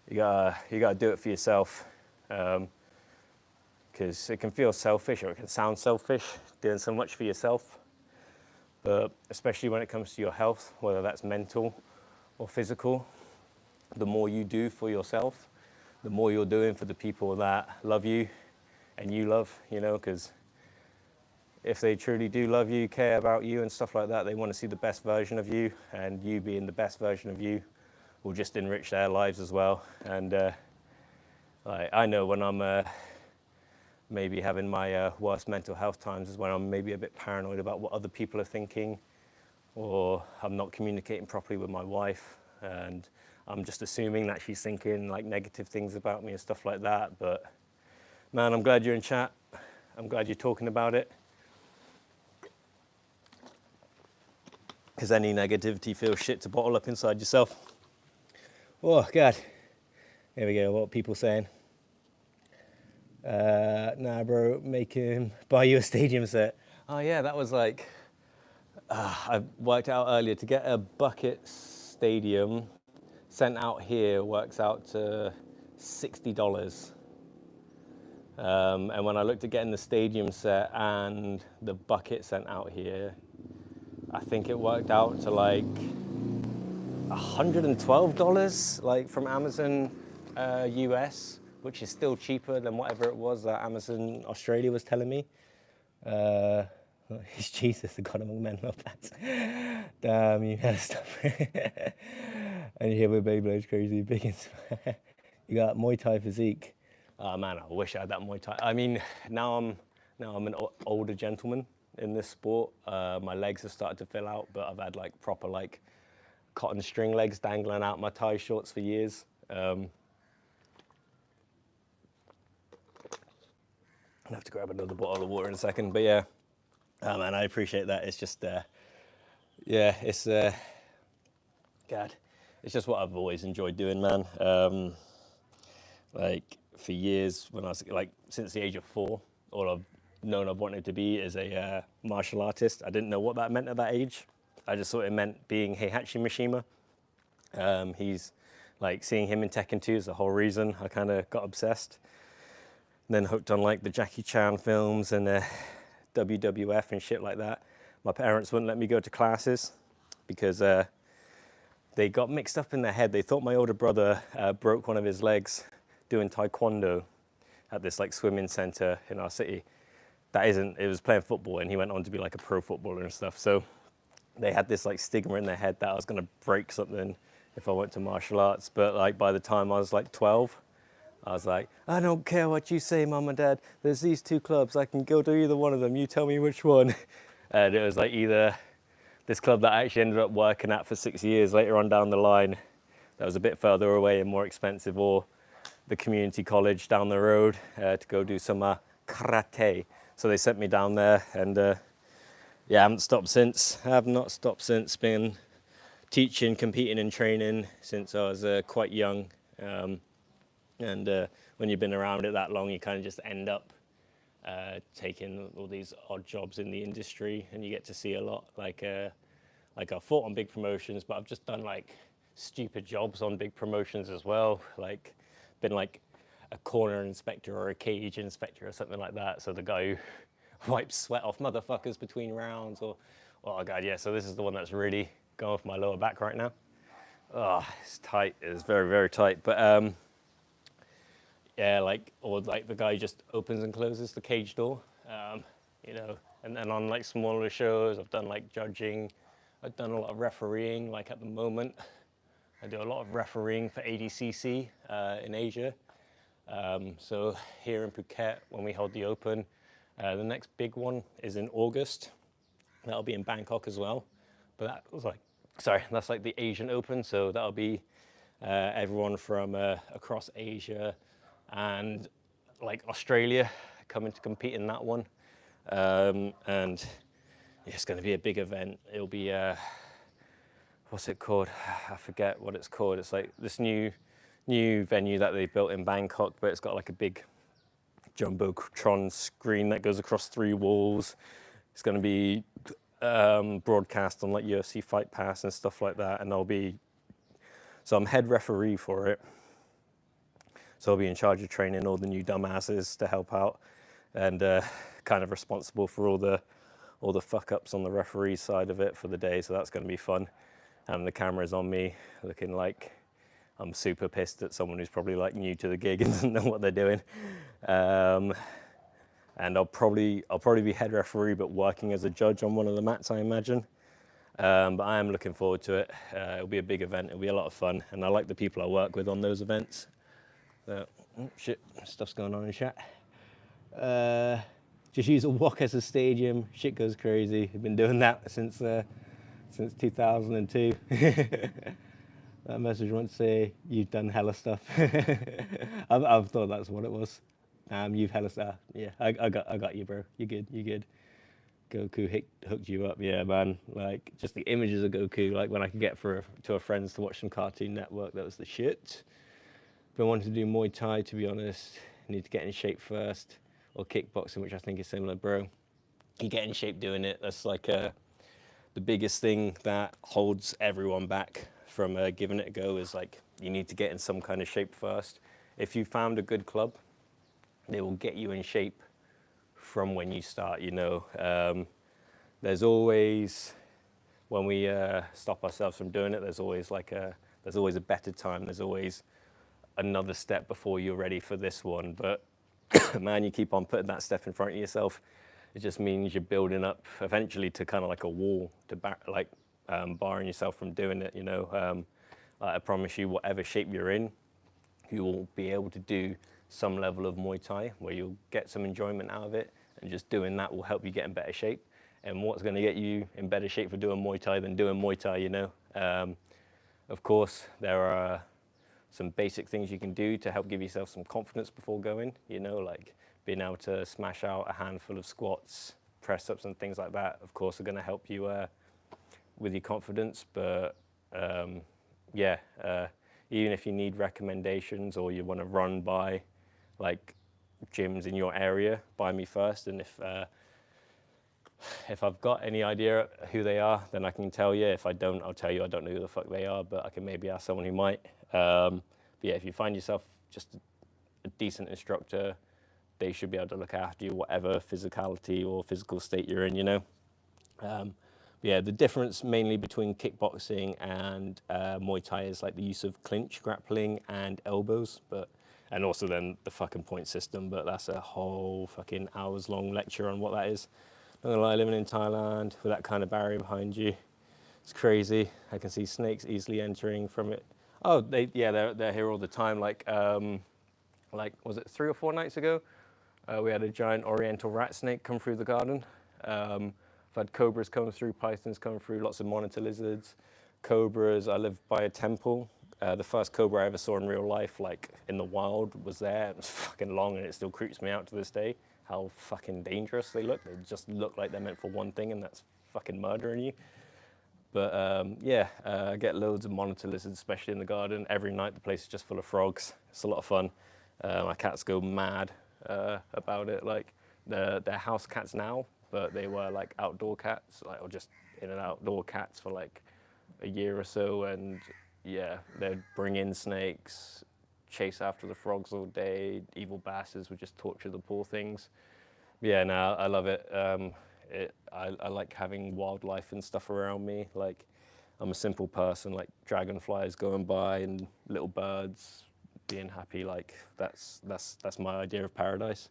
do it for yourself, because it can feel selfish or it can sound selfish doing so much for yourself. But especially when it comes to your health, whether that's mental or physical, the more you do for yourself, the more you're doing for the people that love you and you love, you know, because if they truly do love you, care about you and stuff like that, they want to see the best version of you, and you being the best version of you will just enrich their lives as well. And I know when I'm maybe having my worst mental health times is when I'm maybe a bit paranoid about what other people are thinking, or I'm not communicating properly with my wife and I'm just assuming that she's thinking like negative things about me and stuff like that. But man, I'm glad you're in chat. I'm glad you're talking about it, because any negativity feels shit to bottle up inside yourself. Oh God, here we go. What are people saying? Nah, bro, make him buy you a stadium set. Oh yeah, that was like, I worked out earlier to get a bucket stadium sent out here works out to $60. And when I looked at getting the stadium set and the bucket sent out here, I think it worked out to like $112, like from Amazon US, which is still cheaper than whatever it was that Amazon Australia was telling me. It's Jesus, the God among men, love that. Damn, you gotta stop. And here with Beyblade's crazy big and you got Muay Thai physique. Oh man, I wish I had that Muay Thai. I mean, now I'm an older gentleman in this sport. My legs have started to fill out, but I've had like proper like cotton string legs dangling out my Thai shorts for years. I'll have to grab another bottle of water in a second, but yeah. Oh man, I appreciate that. It's just, yeah, it's, God, it's just what I've always enjoyed doing, man. Like for years, when I was like, since the age of 4, all I've known I've wanted to be is a martial artist. I didn't know what that meant at that age. I just thought it meant being Heihachi Mishima. He's like, seeing him in Tekken 2 is the whole reason I kind of got obsessed. And then hooked on like the Jackie Chan films and WWF and shit like that. My parents wouldn't let me go to classes because they got mixed up in their head. They thought my older brother broke one of his legs doing taekwondo at this like swimming center in our city. That isn't, it was playing football, and he went on to be like a pro footballer and stuff. So they had this like stigma in their head that I was gonna break something if I went to martial arts. But like by the time I was like 12, I was like, I don't care what you say, Mum and Dad. There's these 2 clubs. I can go to either one of them. You tell me which one. And it was like either this club that I actually ended up working at for 6 years later on down the line, that was a bit further away and more expensive, or the community college down the road to go do some karate. So they sent me down there, and yeah, I haven't stopped since. I have not stopped since. Been teaching, competing and training since I was quite young. And when you've been around it that long, you kind of just end up taking all these odd jobs in the industry, and you get to see a lot. Like I've fought on big promotions, but I've just done like stupid jobs on big promotions as well. Like been like a corner inspector or a cage inspector or something like that. So the guy who wipes sweat off motherfuckers between rounds, or oh god, yeah. So this is the one that's really going off my lower back right now. Oh, it's tight. It's very, very tight. But yeah, like, or like the guy just opens and closes the cage door, you know. And then on like smaller shows, I've done like judging. I've done a lot of refereeing. Like at the moment, I do a lot of refereeing for ADCC in Asia. So here in Phuket, when we hold the Open, the next big one is in August. That'll be in Bangkok as well. But that was like, sorry, that's like the Asian Open. So that'll be everyone from across Asia and like Australia coming to compete in that one. And yeah, it's going to be a big event. It'll be what's it called? I forget what it's called. It's like this new venue that they built in Bangkok, but it's got like a big jumbotron screen that goes across 3 walls. It's going to be broadcast on like UFC Fight Pass and stuff like that, and so I'm head referee for it. So I'll be in charge of training all the new dumbasses to help out, and kind of responsible for all the fuck ups on the referee side of it for the day. So that's going to be fun. And the camera's on me, looking like I'm super pissed at someone who's probably like new to the gig and doesn't know what they're doing. And I'll probably be head referee, but working as a judge on one of the mats, I imagine. But I am looking forward to it. It'll be a big event. It'll be a lot of fun, and I like the people I work with on those events. So, oh, shit, stuff's going on in chat. Just use a walk as a stadium. Shit goes crazy. I've been doing that since 2002. That message wants to say you've done hella stuff. I've thought that's what it was. You've hella stuff. Yeah, I got you, bro. You good. Goku hooked you up. Yeah, man. Like, just the images of Goku, like when I could get to a friend's to watch some Cartoon Network, that was the shit. Been wanting to do Muay Thai, to be honest. Need to get in shape first, or kickboxing, which I think is similar, bro. You get in shape doing it. That's like the biggest thing that holds everyone back from giving it a go is like you need to get in some kind of shape first. If you found a good club, they will get you in shape from when you start, you know. There's always, when we stop ourselves from doing it, there's always a better time. There's always another step before you're ready for this one. But man, you keep on putting that step in front of yourself. It just means you're building up eventually to kind of like a wall to barring yourself from doing it, you know. I promise you, whatever shape you're in, you will be able to do some level of Muay Thai where you'll get some enjoyment out of it, and just doing that will help you get in better shape. And what's going to get you in better shape for doing Muay Thai than doing Muay Thai, you know? Of course, there are some basic things you can do to help give yourself some confidence before going, you know, like being able to smash out a handful of squats, press-ups and things like that, of course, are going to help you with your confidence. But even if you need recommendations or you want to run by like gyms in your area, by me first. And if I've got any idea who they are, then I can tell you. If I don't, I'll tell you I don't know who the fuck they are, but I can maybe ask someone who might. But yeah, if you find yourself just a decent instructor, they should be able to look after you, whatever physicality or physical state you're in, you know. Yeah, the difference mainly between kickboxing and Muay Thai is like the use of clinch, grappling, and elbows, and also then the fucking point system. But that's a whole fucking hours-long lecture on what that is. Not gonna lie, living in Thailand with that kind of barrier behind you, it's crazy. I can see snakes easily entering from it. Oh, they're here all the time. Like was it 3 or 4 nights ago? We had a giant oriental rat snake come through the garden. I've had cobras come through, pythons come through, lots of monitor lizards, cobras. I live by a temple. The first cobra I ever saw in real life, like in the wild, was there. It was fucking long, and it still creeps me out to this day how fucking dangerous they look. They just look like they're meant for one thing, and that's fucking murdering you. But I get loads of monitor lizards, especially in the garden. Every night the place is just full of frogs. It's a lot of fun. My cats go mad about it. Like they're house cats now, but they were like outdoor cats, like, or just in and outdoor cats for like a year or so. And yeah, they'd bring in snakes, chase after the frogs all day. Evil bastards would just torture the poor things. Yeah, no, I love it. I like having wildlife and stuff around me. Like, I'm a simple person, like dragonflies going by and little birds being happy. Like, that's my idea of paradise.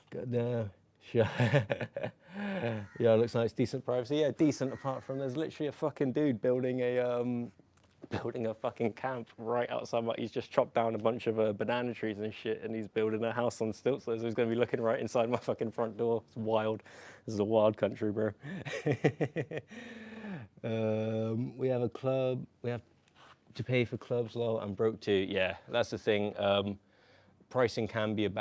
Goddamn. Yeah, it looks nice, decent privacy. Yeah, decent apart from there's literally a fucking dude building a fucking camp right outside he's just chopped down a bunch of banana trees and shit, and he's building a house on stilts, so he's going to be looking right inside my fucking front door. It's wild. This is a wild country, bro. We have a club. We have to pay for clubs. Lol, I'm broke too. Yeah, that's the thing. Pricing can be a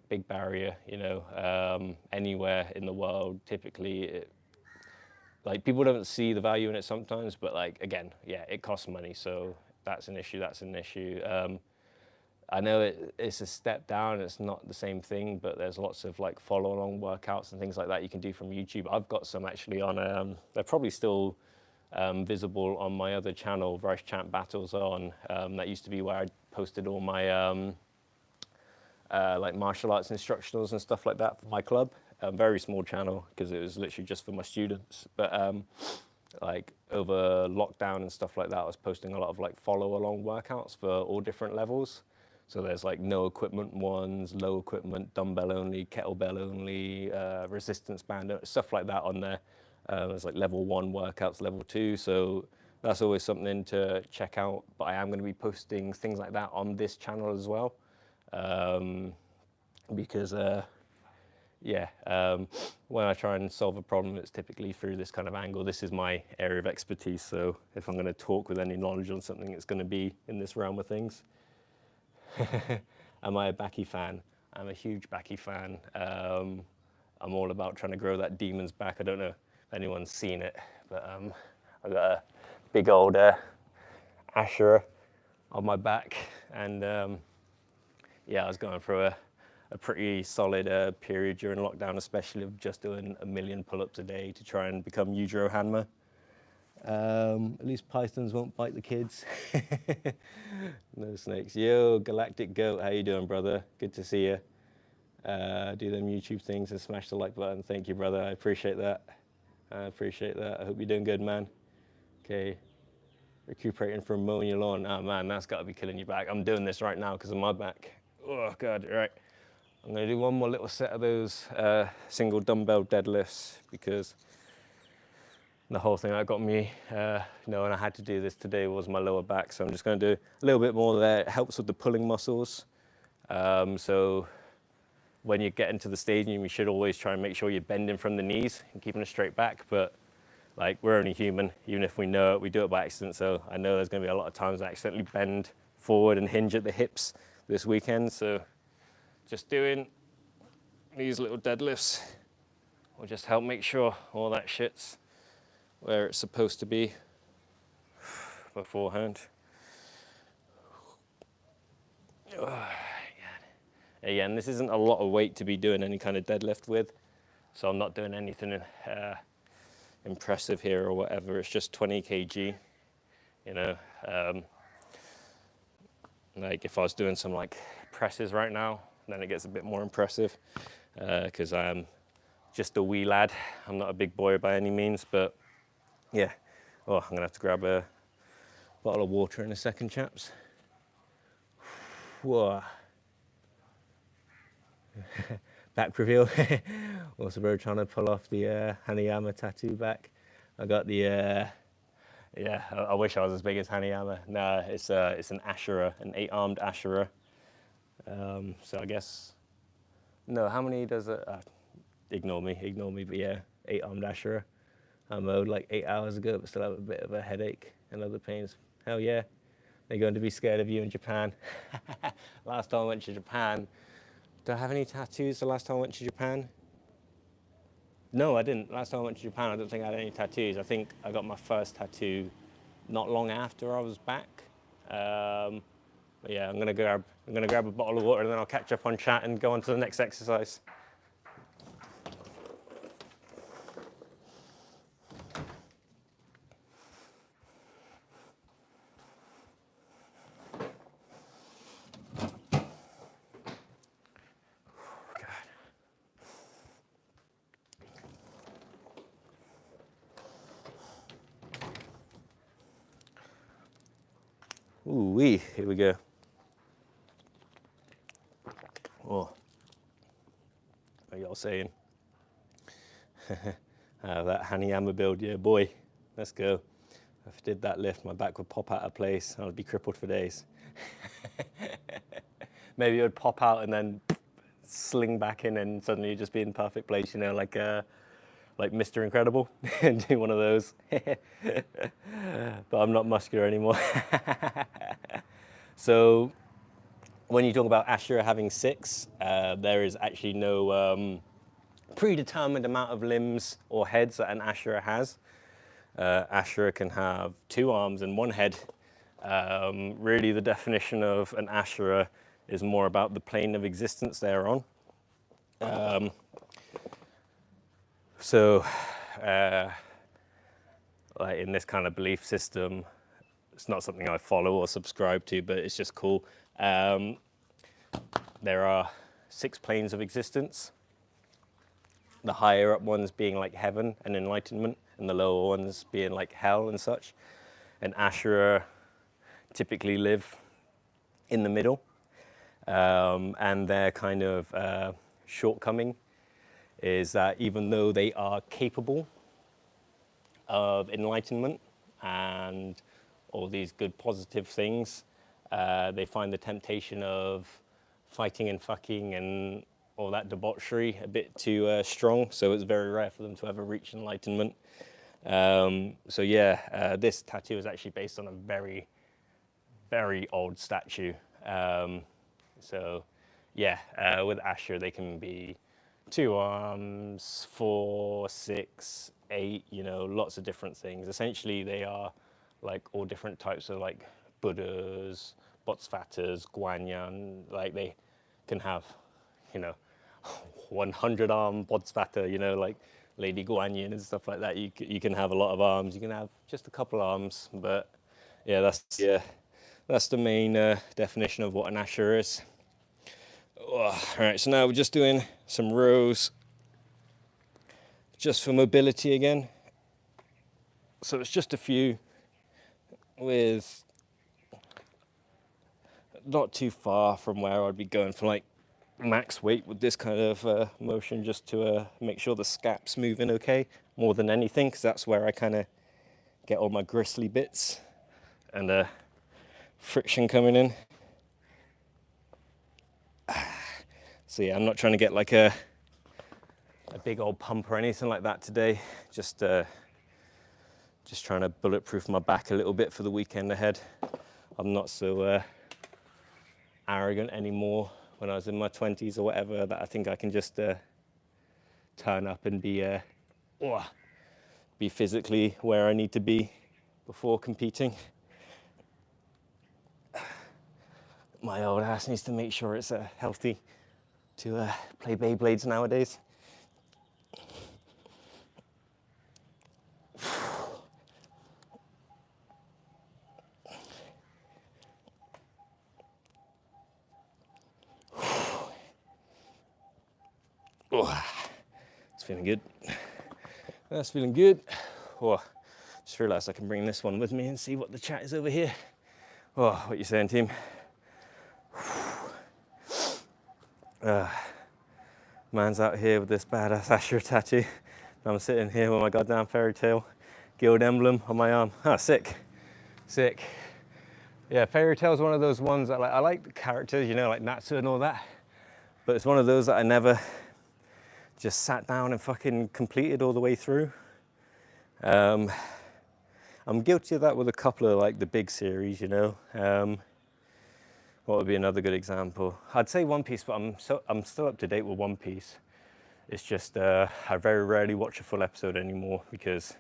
big barrier, you know, anywhere in the world. Typically, like people don't see the value in it sometimes, but like again, yeah, it costs money, so that's an issue. That's an issue. I know it's a step down. It's not the same thing, but there's lots of like follow-along workouts and things like that you can do from YouTube. I've got some actually on. They're probably still visible on my other channel, Rice Champ Battles on. That used to be where I posted all my like martial arts instructionals and stuff like that for my club. Very small channel because it was literally just for my students. But like over lockdown and stuff like that, I was posting a lot of like follow-along workouts for all different levels. So there's like no equipment ones, low equipment, dumbbell only, kettlebell only, resistance band, stuff like that on there. There's like level 1 workouts, level 2. So that's always something to check out. But I am going to be posting things like that on this channel as well. Because when I try and solve a problem, it's typically through this kind of angle. This is my area of expertise. So if I'm going to talk with any knowledge on something, it's going to be in this realm of things. Am I a Baki fan? I'm a huge Baki fan. I'm all about trying to grow that demon's back. I don't know if anyone's seen it, but I got a big old Asherah on my back, and yeah, I was going through a pretty solid period during lockdown, especially of just doing 1 million pull-ups a day to try and become Yujiro Hanma. At least pythons won't bite the kids. No snakes. Yo, Galactic Goat, how you doing, brother? Good to see you. Do them YouTube things and smash the like button. Thank you, brother. I appreciate that. I appreciate that. I hope you're doing good, man. Okay. Recuperating from mowing your lawn. Oh, man, that's got to be killing you back. I'm doing this right now because of my back. Oh, God. Right. I'm going to do one more little set of those single dumbbell deadlifts because the whole thing that got me knowing I had to do this today was my lower back. So I'm just going to do a little bit more there. It helps with the pulling muscles. So when you get into the stadium, you should always try and make sure you're bending from the knees and keeping a straight back. But like, we're only human. Even if we know it, we do it by accident. So I know there's going to be a lot of times I accidentally bend forward and hinge at the hips this weekend. So just doing these little deadlifts will just help make sure all that shit's where it's supposed to be beforehand. Again, this isn't a lot of weight to be doing any kind of deadlift with, so I'm not doing anything impressive here or whatever. It's just 20 kg, you know. Like if I was doing some like presses right now, then it gets a bit more impressive because I am just a wee lad. I'm not a big boy by any means, but yeah. Oh, I'm gonna have to grab a bottle of water in a second, chaps. Whoa. Back reveal. Also, bro, trying to pull off the Hanayama tattoo back. I got the yeah. I wish I was as big as Hanayama. No, it's an Asherah, an 8-armed Asherah. So I guess no. How many does it? Ignore me. But yeah, 8-armed Asherah. I mowed like 8 hours ago, but still have a bit of a headache and other pains. Hell yeah, they're going to be scared of you in Japan. Last time I went to Japan, do I have any tattoos the last time I went to Japan? No, I didn't. Last time I went to Japan, I don't think I had any tattoos. I think I got my first tattoo not long after I was back. But yeah, I'm gonna grab a bottle of water and then I'll catch up on chat and go on to the next exercise. Ooh-wee, here we go. Oh, what are y'all saying? That Hanayama build, yeah, boy, let's go. If I did that lift, my back would pop out of place. I would be crippled for days. Maybe it would pop out and then sling back in and suddenly you'd just be in perfect place, you know, like Mr. Incredible, and do one of those. But I'm not muscular anymore. So when you talk about Asherah having 6, there is actually no predetermined amount of limbs or heads that an Asherah has. Asherah can have 2 arms and 1 head. Really, the definition of an Asherah is more about the plane of existence they're on. So, like in this kind of belief system, it's not something I follow or subscribe to, but it's just cool. There are 6 planes of existence. The higher up ones being like heaven and enlightenment, and the lower ones being like hell and such. And Asherah typically live in the middle, and their kind of shortcoming is that even though they are capable of enlightenment and all these good positive things, they find the temptation of fighting and fucking and all that debauchery a bit too strong, so it's very rare for them to ever reach enlightenment. So yeah, this tattoo is actually based on a very, very old statue. So yeah, with Asherah they can be 2 arms, 4, 6, 8, you know, lots of different things. Essentially they are like all different types of like Buddhas, Bodhisattvas, Guanyin, like they can have, you know, 100-arm Bodhisattva, you know, like Lady Guanyin and stuff like that. You can have a lot of arms, you can have just a couple arms, but yeah, that's the main definition of what an Asherah is. Oh, all right, so now we're just doing some rows just for mobility again. So it's just a few with not too far from where I'd be going for like max weight with this kind of motion, just to make sure the scap's moving okay more than anything, because that's where I kind of get all my gristly bits and friction coming in. So yeah, I'm not trying to get like a big old pump or anything like that today, just trying to bulletproof my back a little bit for the weekend ahead. I'm not so arrogant anymore when I was in my 20s or whatever, that I think I can just turn up and be physically where I need to be before competing. My old ass needs to make sure it's healthy to play Beyblades nowadays. Oh, it's feeling good. That's feeling good. Oh, just realised I can bring this one with me and see what the chat is over here. Oh, what you saying, team? Man's out here with this badass Asherah tattoo. I'm sitting here with my goddamn fairy tale guild emblem on my arm. Ah, sick. Sick. Yeah, fairy tale is one of those ones that I like the characters, you know, like Natsu and all that. But it's one of those that I never just sat down and fucking completed all the way through. I'm guilty of that with a couple of like the big series, you know. What would be another good example? I'd say One Piece, but I'm still up to date with One Piece. It's just I very rarely watch a full episode anymore because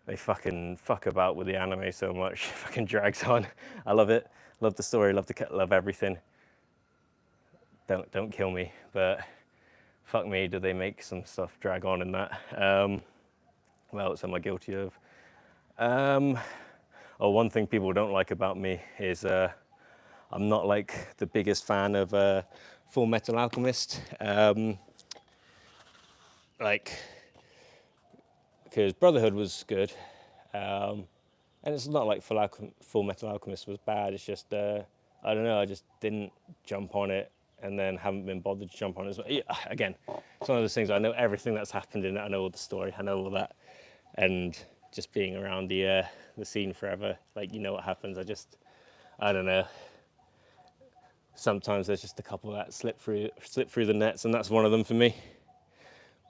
they fucking fuck about with the anime so much. It fucking drags on. I love it. Love the story. Love everything. Don't kill me, but fuck me, do they make some stuff drag on in that? What else am I guilty of? One thing people don't like about me is I'm not like the biggest fan of Full Metal Alchemist. Because Brotherhood was good, and it's not like Full Metal Alchemist was bad. It's just I don't know. I just didn't jump on it, and then haven't been bothered to jump on it as well. Yeah, again, it's one of those things. I know everything that's happened in it. I know all the story. I know all that, and just being around the scene forever, like you know what happens. I don't know. Sometimes there's just a couple that slip through the nets, and that's one of them for me.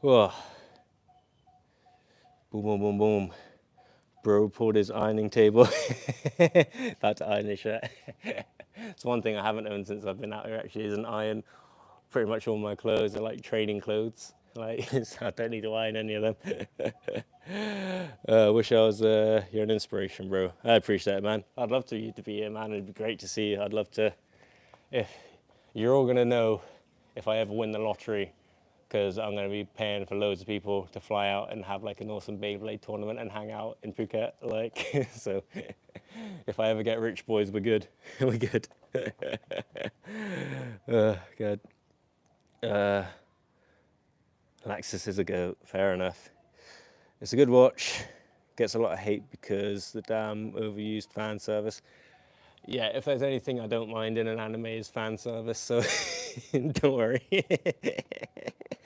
Whoa. Boom, boom, boom, boom. Bro pulled his ironing table. About to iron his shirt. It's one thing I haven't owned since I've been out here actually, is an iron. Pretty much all my clothes are like training clothes. Like, I don't need to iron any of them. Wish I was, you're an inspiration, bro. I appreciate it, man. I'd love to you to be here, man. It'd be great to see you. I'd love to, if you're all gonna know if I ever win the lottery, because I'm going to be paying for loads of people to fly out and have like an awesome Beyblade tournament and hang out in Phuket. Like, so if I ever get rich, boys, we're good. We're good. Good. Lexus is a goat. Fair enough. It's a good watch. Gets a lot of hate because the damn overused fan service. Yeah, if there's anything I don't mind in an anime is fan service, so don't worry.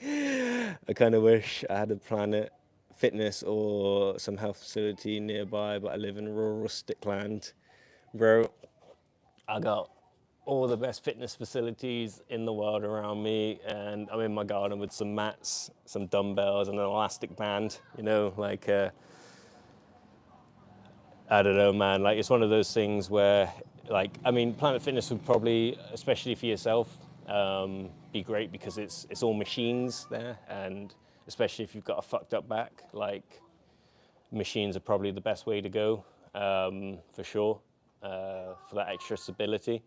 I kind of wish I had a Planet Fitness or some health facility nearby, but I live in rural rustic land. Bro, I got all the best fitness facilities in the world around me, and I'm in my garden with some mats, some dumbbells, and an elastic band, you know, like... I don't know, man. Like, it's one of those things where, like, I mean, Planet Fitness would probably, especially for yourself, be great because it's all machines there, and especially if you've got a fucked up back, like, machines are probably the best way to go, for sure, for that extra stability.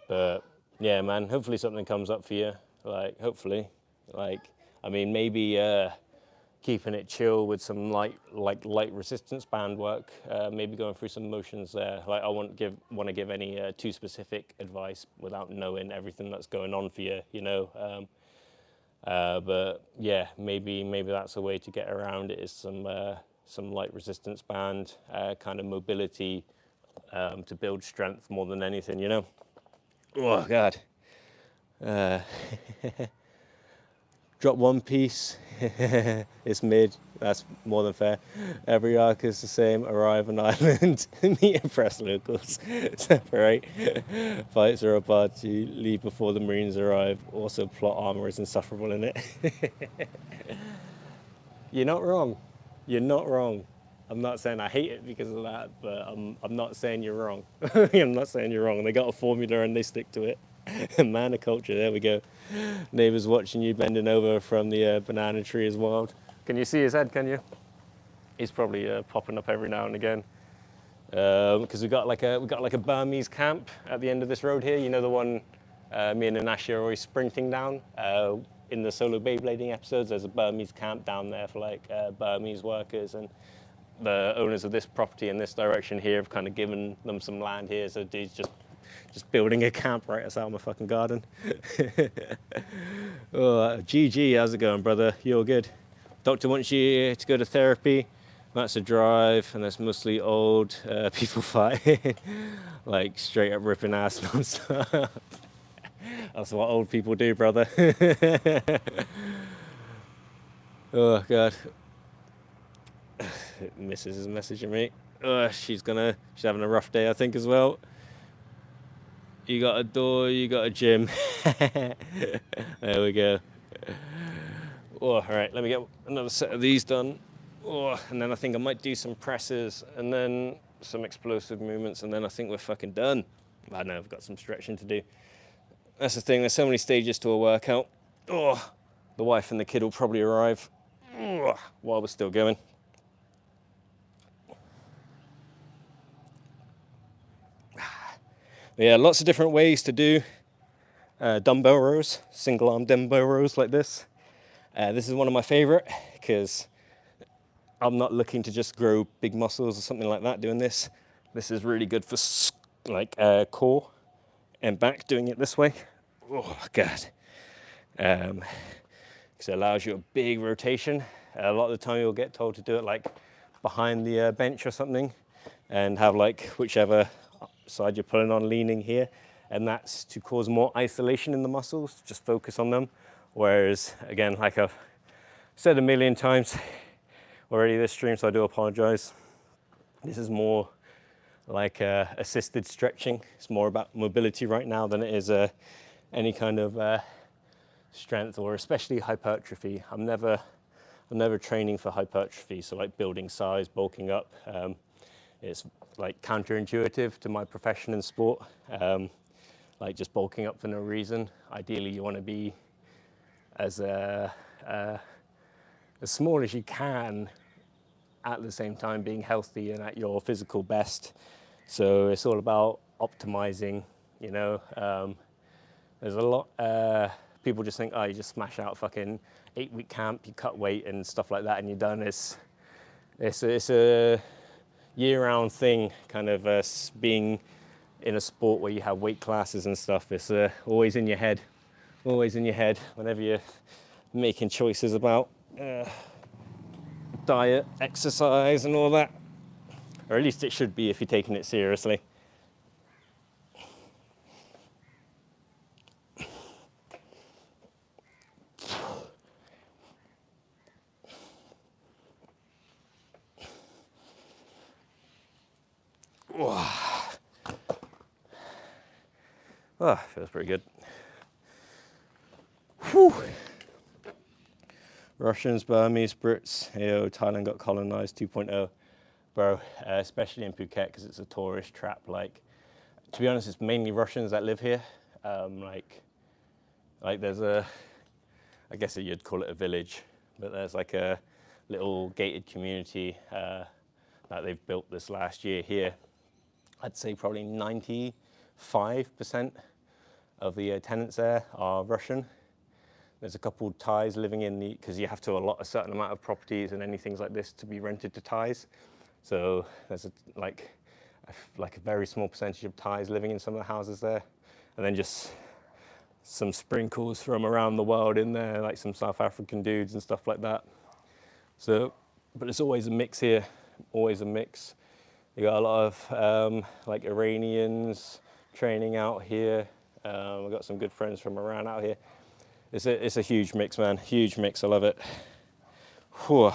But yeah, man, hopefully something comes up for you. Like, hopefully, like, I mean, maybe. Keeping it chill with some light resistance band work, maybe going through some motions there. Like, I won't want to give any too specific advice without knowing everything that's going on for you, you know. But yeah, maybe that's a way to get around it, is some light resistance band, kind of mobility, to build strength more than anything, you know. Oh God. Drop one piece, it's mid, that's more than fair. Every arc is the same, arrive on island, meet and press locals, separate. Fights are about to leave before the Marines arrive, also plot armor is insufferable in it. You're not wrong, you're not wrong. I'm not saying I hate it because of that, but I'm not saying you're wrong. I'm not saying you're wrong, they got a formula and they stick to it. Man of culture, there we go. Neighbour's watching you bending over from the banana tree is wild. Can you see his head, can you? He's probably popping up every now and again. Because we got like a Burmese camp at the end of this road here. You know, the one me and Anashi are always sprinting down. In the solo Beyblading episodes, there's a Burmese camp down there for like Burmese workers, and the owners of this property in this direction here have kind of given them some land here, so dude's just building a camp right outside my fucking garden. Oh, GG, how's it going, brother? You all good? Doctor wants you to go to therapy. That's a drive, and that's mostly old people fighting. Like, straight up ripping ass non-stop. That's what old people do, brother. Oh, God. Mrs. is messaging me. She's having a rough day, I think, as well. You got a door, you got a gym. There we go. Oh, all right, let me get another set of these done. Oh, and then I think I might do some presses and then some explosive movements, and then I think we're fucking done. I know I've got some stretching to do. That's the thing, there's so many stages to a workout. Oh, the wife and the kid will probably arrive while we're still going. Yeah, lots of different ways to do dumbbell rows, single arm dumbbell rows like this. This is one of my favorite because I'm not looking to just grow big muscles or something like that doing this. This is really good for like core and back doing it this way. Oh, God. Because it allows you a big rotation. A lot of the time you'll get told to do it like behind the bench or something and have like whichever side you're pulling on leaning here, and that's to cause more isolation in the muscles, just focus on them. Whereas, again, like I've said a million times already this stream, so I do apologize. This is more like assisted stretching. It's more about mobility right now than it is any kind of strength, or especially hypertrophy. I'm never training for hypertrophy, so like building size, bulking up. It's like counterintuitive to my profession in sport, like just bulking up for no reason. Ideally, you want to be as as small as you can, at the same time being healthy and at your physical best. So it's all about optimizing, you know. There's a lot, people just think, oh, you just smash out fucking 8-week camp, you cut weight and stuff like that and you're done. It's a year-round thing, kind of being in a sport where you have weight classes and stuff. It's always in your head whenever you're making choices about diet, exercise and all that. Or at least it should be if you're taking it seriously. Oh, feels pretty good. Whew. Russians, Burmese, Brits, Thailand got colonized 2.0. Bro, especially in Phuket because it's a tourist trap. Like, to be honest, it's mainly Russians that live here. Like there's I guess you'd call it a village, but there's like a little gated community that they've built this last year here. I'd say probably 95% of the tenants there are Russian. There's a couple of Thais living in because you have to allot a certain amount of properties and any things like this to be rented to Thais. So there's like a very small percentage of Thais living in some of the houses there. And then just some sprinkles from around the world in there, like some South African dudes and stuff like that. So, but it's always a mix here, always a mix. You got a lot of like Iranians training out here. We've got some good friends from Iran out here. It's a huge mix, man. Huge mix. I love it. Whew.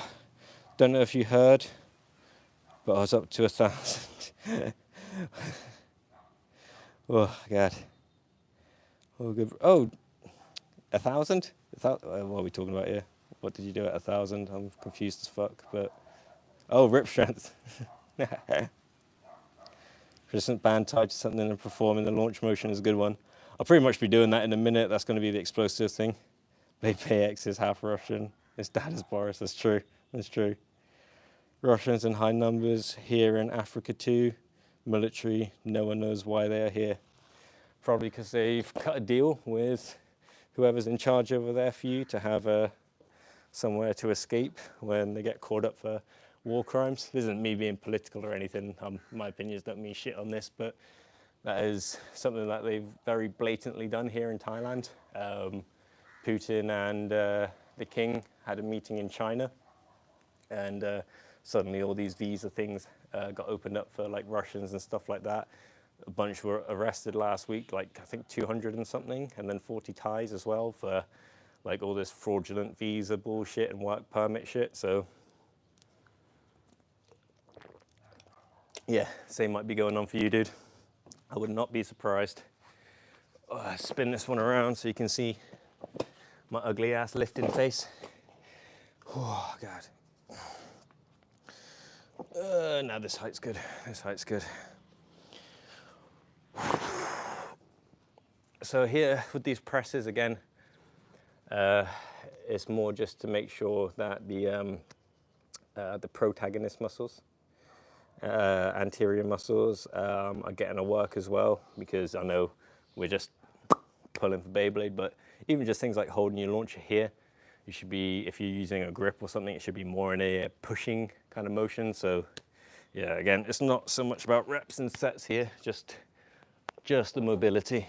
Don't know if you heard, but I was up to 1,000. Oh God. Oh, good. Oh, 1,000? What are we talking about here? What did you do at 1,000? I'm confused as fuck. But oh, rip strength. Resistant band tied to something and performing the launch motion is a good one. I'll pretty much be doing that in a minute. That's going to be the explosive thing. BayX is half Russian. His dad is Boris. That's true. That's true. Russians in high numbers here in Africa too. Military, no one knows why they are here. Probably because they've cut a deal with whoever's in charge over there for you to have somewhere to escape when they get caught up for war crimes. This isn't me being political or anything. My opinions don't mean shit on this, but that is something that they've very blatantly done here in Thailand. Putin and the king had a meeting in China, and suddenly all these visa things got opened up for like Russians and stuff like that. A bunch were arrested last week, like I think 200 and something, and then 40 Thais as well for like all this fraudulent visa bullshit and work permit shit. So yeah, same might be going on for you, dude. I would not be surprised. Spin this one around so you can see my ugly ass lifting face. Oh God. Now this height's good. This height's good. So here with these presses again, it's more just to make sure that the protagonist muscles, anterior muscles, are getting a work as well, because I know we're just pulling for Beyblade, but even just things like holding your launcher here, you should be, if you're using a grip or something, it should be more in a pushing kind of motion. So yeah, again, it's not so much about reps and sets here, just the mobility.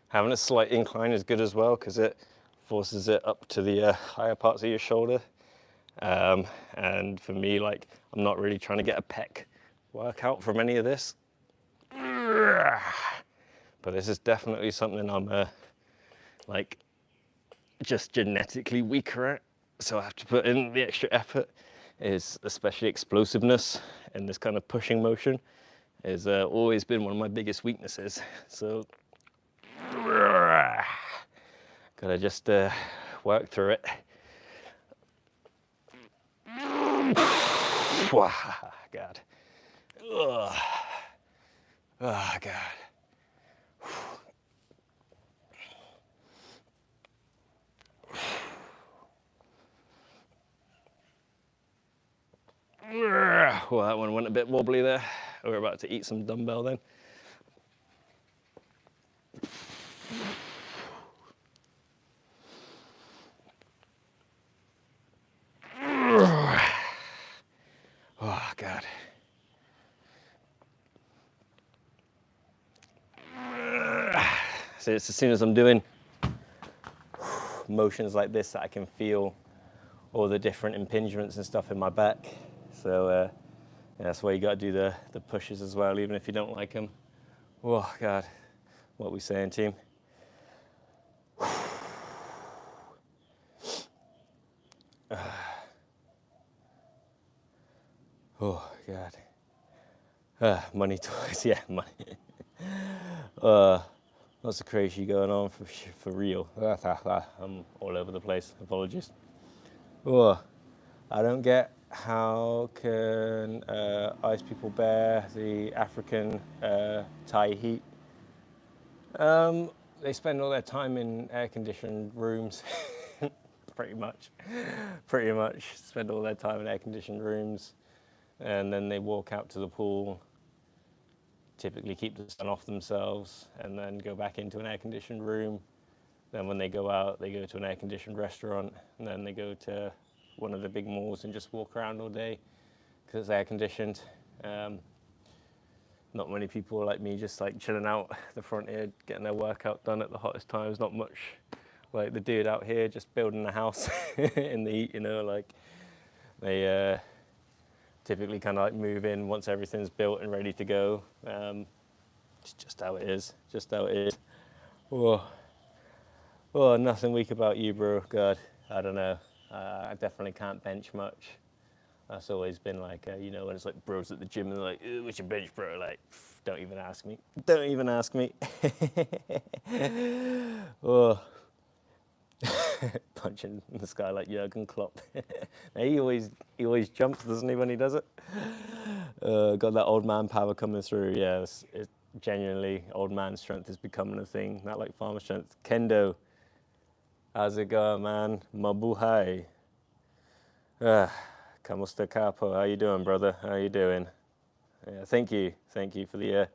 Having a slight incline is good as well because it forces it up to the higher parts of your shoulder. And for me, like, I'm not really trying to get a pec workout from any of this. But this is definitely something I'm like just genetically weaker at. So I have to put in the extra effort, is especially explosiveness and this kind of pushing motion has always been one of my biggest weaknesses. So gotta just work through it. God. Ugh. Oh, God. Well, that one went a bit wobbly there. We're about to eat some dumbbell then. Oh, God. So it's as soon as I'm doing motions like this that I can feel all the different impingements and stuff in my back. So yeah, that's why you got to do the pushes as well, even if you don't like them. Oh, God. What are we saying, team? Oh, God. Money toys, yeah, money. Lots of crazy going on for real. I'm all over the place, apologies. Oh, I don't get how can ice people bear the African Thai heat. They spend all their time in air-conditioned rooms, pretty much spend all their time in air-conditioned rooms, and then they walk out to the pool, typically keep the sun off themselves, and then go back into an air-conditioned room. Then when they go out, they go to an air-conditioned restaurant, and then they go to one of the big malls and just walk around all day because it's air-conditioned. Not many people like me just like chilling out the front here, getting their workout done at the hottest times. Not much like the dude out here just building a house in the heat, you know, like they typically kind of like move in once everything's built and ready to go. It's just how it is, Oh, nothing weak about you, bro. God, I don't know. I definitely can't bench much. That's always been like, you know, when it's like bros at the gym and they're like, what's your bench, bro? Like, don't even ask me. Don't even ask me. Oh. Punching in the sky like Jurgen Klopp. he always jumps, doesn't he, when he does it? Got that old man power coming through. Yeah, it's genuinely old man strength is becoming a thing, not like farmer strength. Kendo, how's it going, man? Mabuhay. Kamusta Capo, how you doing, brother? How you doing? Yeah, thank you for the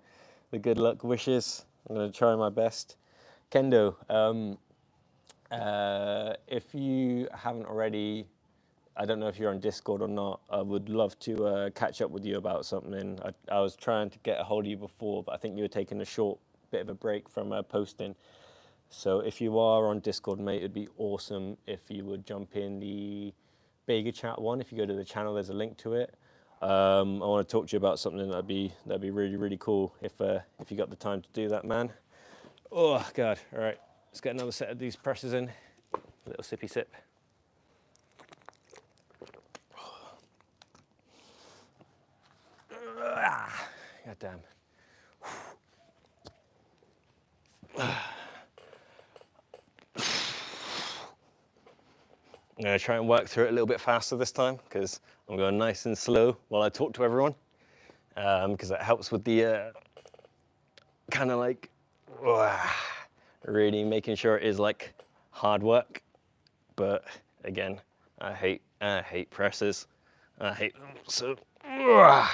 good luck wishes. I'm gonna try my best. Kendo, if you haven't already, I don't know if you're on Discord or not, I would love to catch up with you about something. I was trying to get a hold of you before, but I think you were taking a short bit of a break from posting. So if you are on Discord, mate, it'd be awesome if you would jump in the Bega Chat one. If you go to the channel, there's a link to it. I want to talk to you about something that'd be really, really cool if you got the time to do that, man. Oh, God. All right. Let's get another set of these presses in. A little sippy sip. God damn. I'm going to try and work through it a little bit faster this time because I'm going nice and slow while I talk to everyone, because that helps with the kind of like really making sure it is like hard work. But again, I hate presses. I hate them. So we're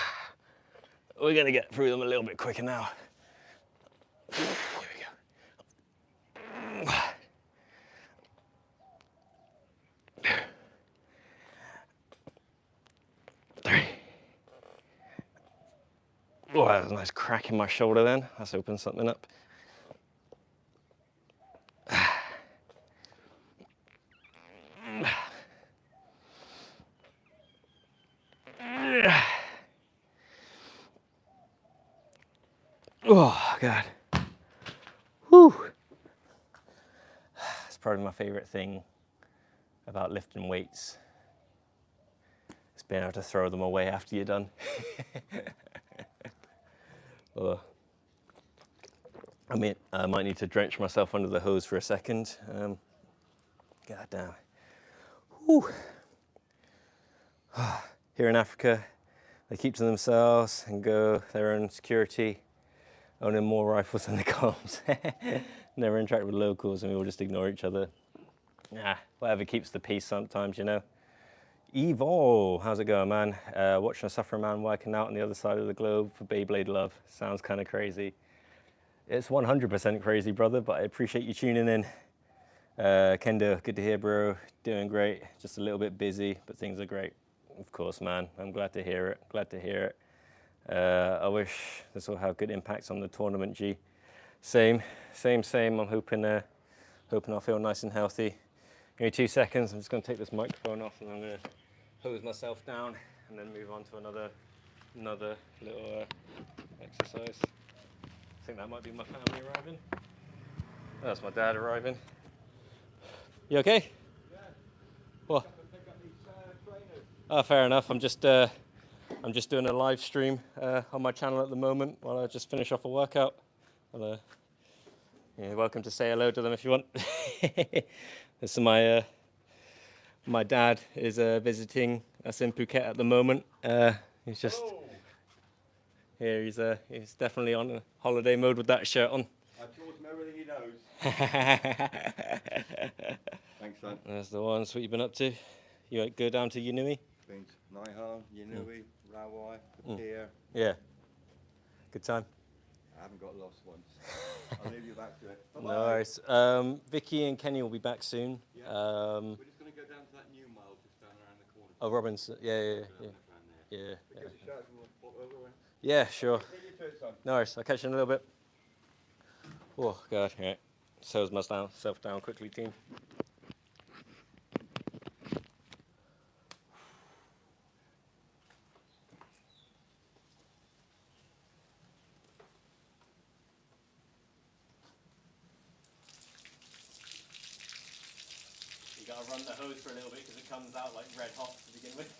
going to get through them a little bit quicker now. Here we go. Oh, that was a nice crack in my shoulder then. Let's open something up. Oh, God. Whew. It's probably my favorite thing about lifting weights. It's being able to throw them away after you're done. Oh. I mean, I might need to drench myself under the hose for a second. God damn. Whew. Here in Africa, they keep to themselves and go their own security, owning more rifles than the comms. Never interact with locals, and we all just ignore each other. Whatever keeps the peace sometimes, you know. Evo, how's it going, man? Watching a suffering man working out on the other side of the globe for Beyblade love. Sounds kind of crazy. It's 100% crazy, brother, but I appreciate you tuning in. Kendo, good to hear, bro. Doing great. Just a little bit busy, but things are great. Of course, man. I'm glad to hear it. Glad to hear it. I wish this will have good impacts on the tournament, G. Same. I'm hoping I'll feel nice and healthy. Give me 2 seconds. I'm just going to take this microphone off, and I'm going to hose myself down, and then move on to another little exercise. I think that might be my family arriving. Oh, that's my dad arriving. You okay? Yeah. What? Pick up these trainers. Oh, fair enough. I'm just doing a live stream on my channel at the moment while I just finish off a workout. You're welcome to say hello to them if you want. This is my dad is visiting us in Phuket at the moment. He's just here. He's definitely on holiday mode with that shirt on. I taught him everything he knows. Thanks, son. That's the one. That's what you've been up to. You go down to Yanui? Been to Naihan, Yanui, Rawai, Pattaya. Yeah. Good time. I haven't got lost once. I'll leave you back to it. Bye-bye. No worries. Vicky and Kenny will be back soon. Yeah. We're just going to go down to that new mile just down around the corner. Oh, Robin's. Yeah. Around there. Yeah. Give us a shout and we'll pop over there. Yeah, sure. Leave you to it, son. No worries. I'll catch you in a little bit. Oh, God. All right. Settles myself down quickly, team. You gotta run the hose for a little bit because it comes out like red hot to begin with.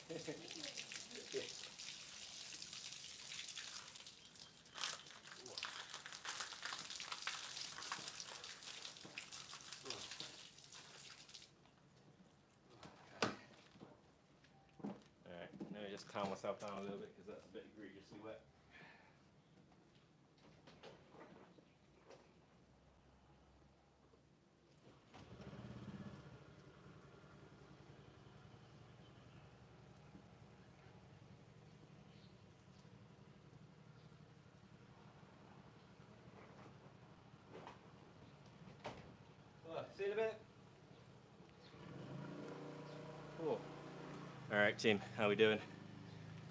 Alright, let me just calm myself down a little bit because that's a bit egregiously wet. See you in a bit. Cool. All right, team. How we doing?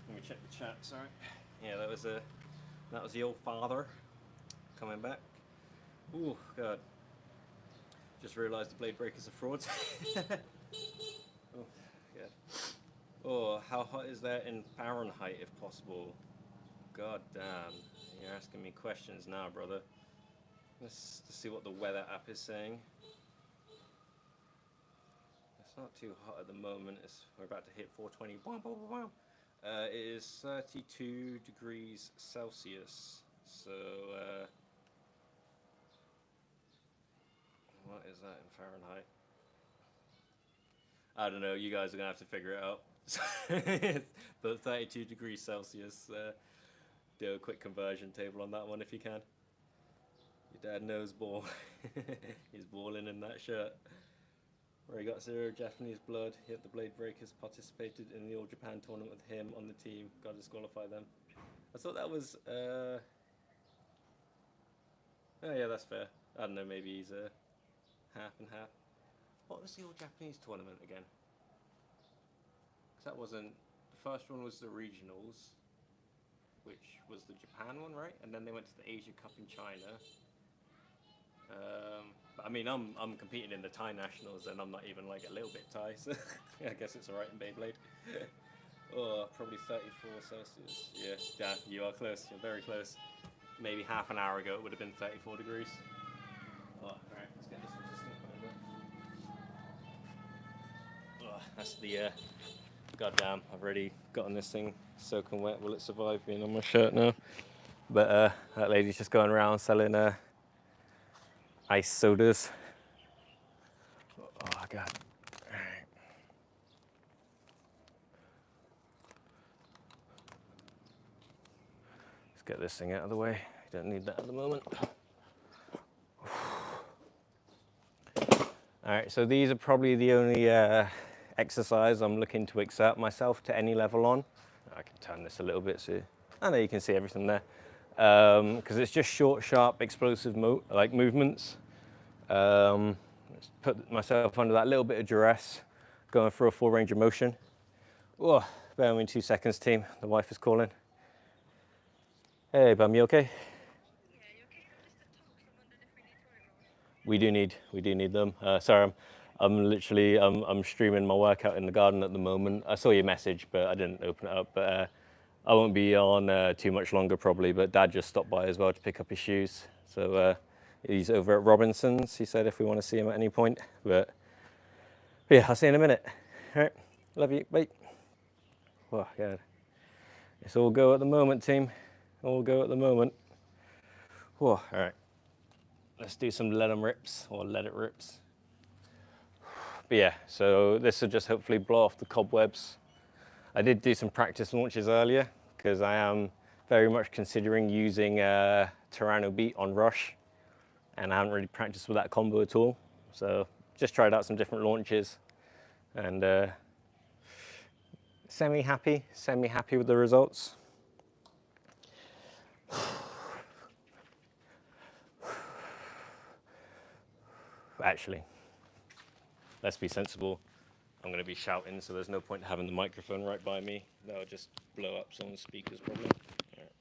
Let me check the chat. Sorry. Yeah, that was the old father coming back. Ooh, God. Just realised the blade breakers are frauds. Oh, God. Oh, how hot is that in Fahrenheit, if possible? God damn. You're asking me questions now, brother. Let's see what the weather app is saying. It's not too hot at the moment. We're about to hit 420. It is 32 degrees Celsius. So, what is that in Fahrenheit? I don't know. You guys are going to have to figure it out. But 32 degrees Celsius. Do a quick conversion table on that one if you can. Your dad knows ball. He's balling in that shirt. Where he got 0 Japanese blood. Yet the Blade Breakers participated in the All Japan tournament with him on the team. Got to disqualify them. I thought that was. Oh yeah, that's fair. I don't know. Maybe he's half and half. What was the All Japanese tournament again? Because that wasn't. The first one was the regionals, which was the Japan one, right? And then they went to the Asia Cup in China. But I mean, I'm competing in the Thai nationals, and I'm not even like a little bit Thai, so I guess it's alright in Beyblade. Oh, probably 34 Celsius. Yeah, you are close. You're very close. Maybe half an hour ago it would have been 34 degrees. Oh, alright, let's get this one to sleep over. Oh, that's the goddamn. I've already gotten this thing soaking wet. Will it survive being on my shirt now? But that lady's just going around selling ice sodas. Oh, God. All right. get this thing out of the way. You don't need that at the moment. All right, so these are probably the only exercise I'm looking to exert myself to any level on. I can turn this a little bit so I know you can see everything there. Because it's just short, sharp, explosive movements. Just put myself under that little bit of duress, going through a full range of motion. Oh, bear with me 2 seconds, team. The wife is calling. Hey, Bum, you okay? Yeah, you okay? I'm just at Tom, so I'm wondering if we need toilet rolls. We do need them. Sorry, I'm streaming my workout in the garden at the moment. I saw your message, but I didn't open it up. But I won't be on too much longer probably. But Dad just stopped by as well to pick up his shoes. So he's over at Robinson's. He said if we want to see him at any point. But yeah, I'll see you in a minute. All right, love you. Bye. Oh God, it's all go at the moment, team. All go at the moment. Whoa, all right. Let's do some let 'em rips, or let it rips. But yeah, so this will just hopefully blow off the cobwebs. I did do some practice launches earlier because I am very much considering using Tyranno Beat on Rush, and I haven't really practiced with that combo at all. So just tried out some different launches, and semi-happy with the results. Actually, let's be sensible. I'm going to be shouting, so there's no point having the microphone right by me. That'll just blow up someone's speakers probably. All right.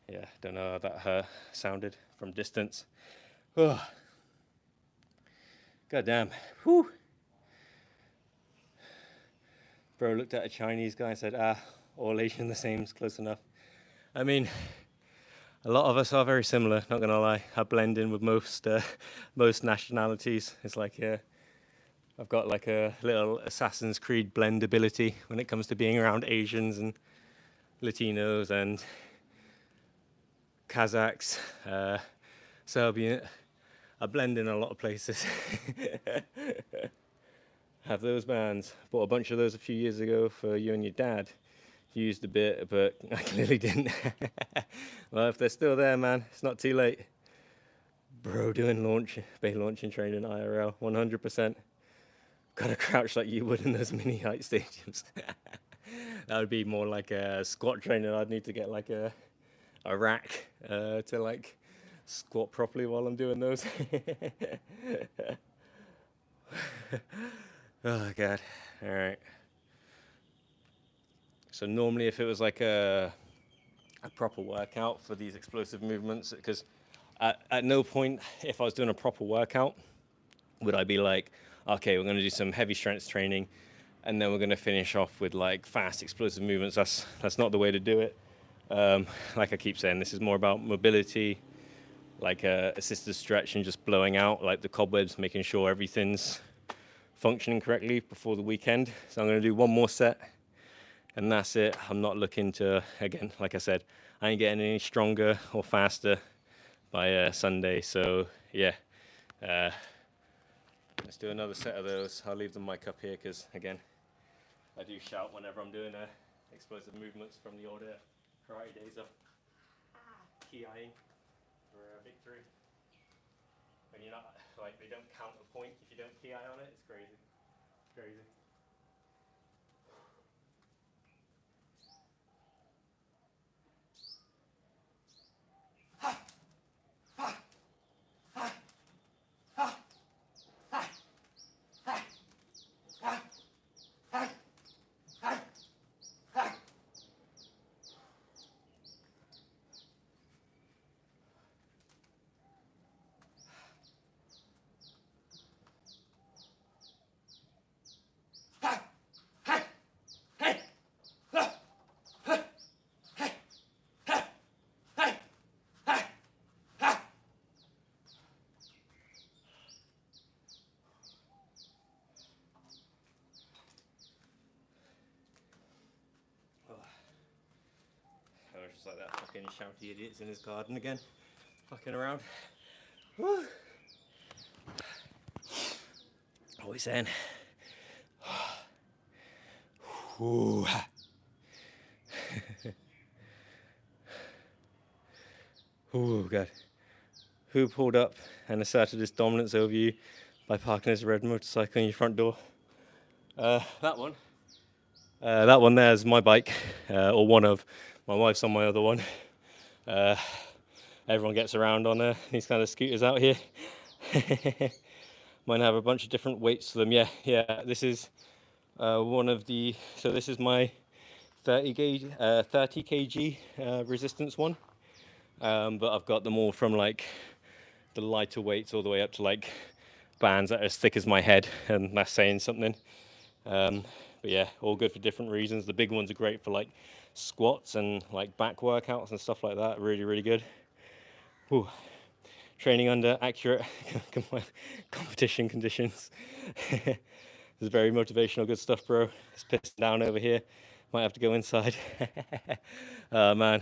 Yeah, don't know how that sounded from distance. Oh. God damn. Whew. Bro looked at a Chinese guy and said, all Asian the same, is close enough. I mean, a lot of us are very similar, not gonna lie. I blend in with most nationalities. It's like, I've got like a little Assassin's Creed blend ability when it comes to being around Asians and Latinos and Kazakhs, Serbian. I blend in a lot of places. Have those bands. Bought a bunch of those a few years ago for you and your dad. Used a bit, but I clearly didn't. Well, if they're still there, man, it's not too late. Bro, doing bay launching training IRL, 100%. Gotta crouch like you would in those mini height stadiums. That would be more like a squat training. I'd need to get like a rack to like squat properly while I'm doing those. Oh God, all right. So normally if it was like a proper workout for these explosive movements, because at no point if I was doing a proper workout, would I be like, okay, we're gonna do some heavy strength training and then we're gonna finish off with like fast explosive movements. That's not the way to do it. Like I keep saying, this is more about mobility, like assisted stretch and just blowing out like the cobwebs, making sure everything's functioning correctly before the weekend. So I'm gonna do one more set and that's it. I'm not looking to, again, like I said, I ain't getting any stronger or faster by Sunday. So yeah, let's do another set of those. I'll leave the mic up here because again, I do shout whenever I'm doing explosive movements from the old karate days of ki-eyeing for victory. When you're not like they don't count a point if you don't PI on it. It's crazy. Crazy. I was just like that fucking shouty idiots in his garden again, fucking around. Woo. What are we saying? Ooh. Oh god. Who pulled up and asserted his dominance over you by parking his red motorcycle on your front door? That one. That one there is my bike, or one of. My wife's on my other one. Everyone gets around on these kind of scooters out here. Mine have a bunch of different weights to them. Yeah. This is one of the. So this is my 30 kg resistance one. But I've got them all from like the lighter weights all the way up to like bands that are as thick as my head, and that's saying something. But yeah, all good for different reasons. The big ones are great for like squats and like back workouts and stuff like that. Really, really good. Whew. Training under accurate competition conditions. This is very motivational, good stuff, bro. It's pissing down over here. Might have to go inside. Oh man.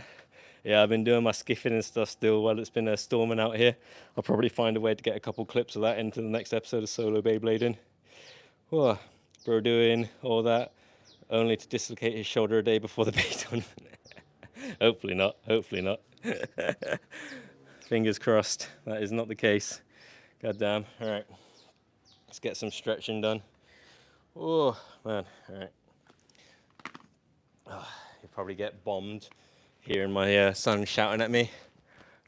Yeah, I've been doing my skiffing and stuff still while it's been storming out here. I'll probably find a way to get a couple clips of that into the next episode of Solo Beyblading. Whoa. Bro doing all that only to dislocate his shoulder a day before the Bay tournament. Hopefully not. Fingers crossed that is not the case. God damn. All right. Let's get some stretching done. Oh, man. All right. Oh, you'll probably get bombed hearing my son shouting at me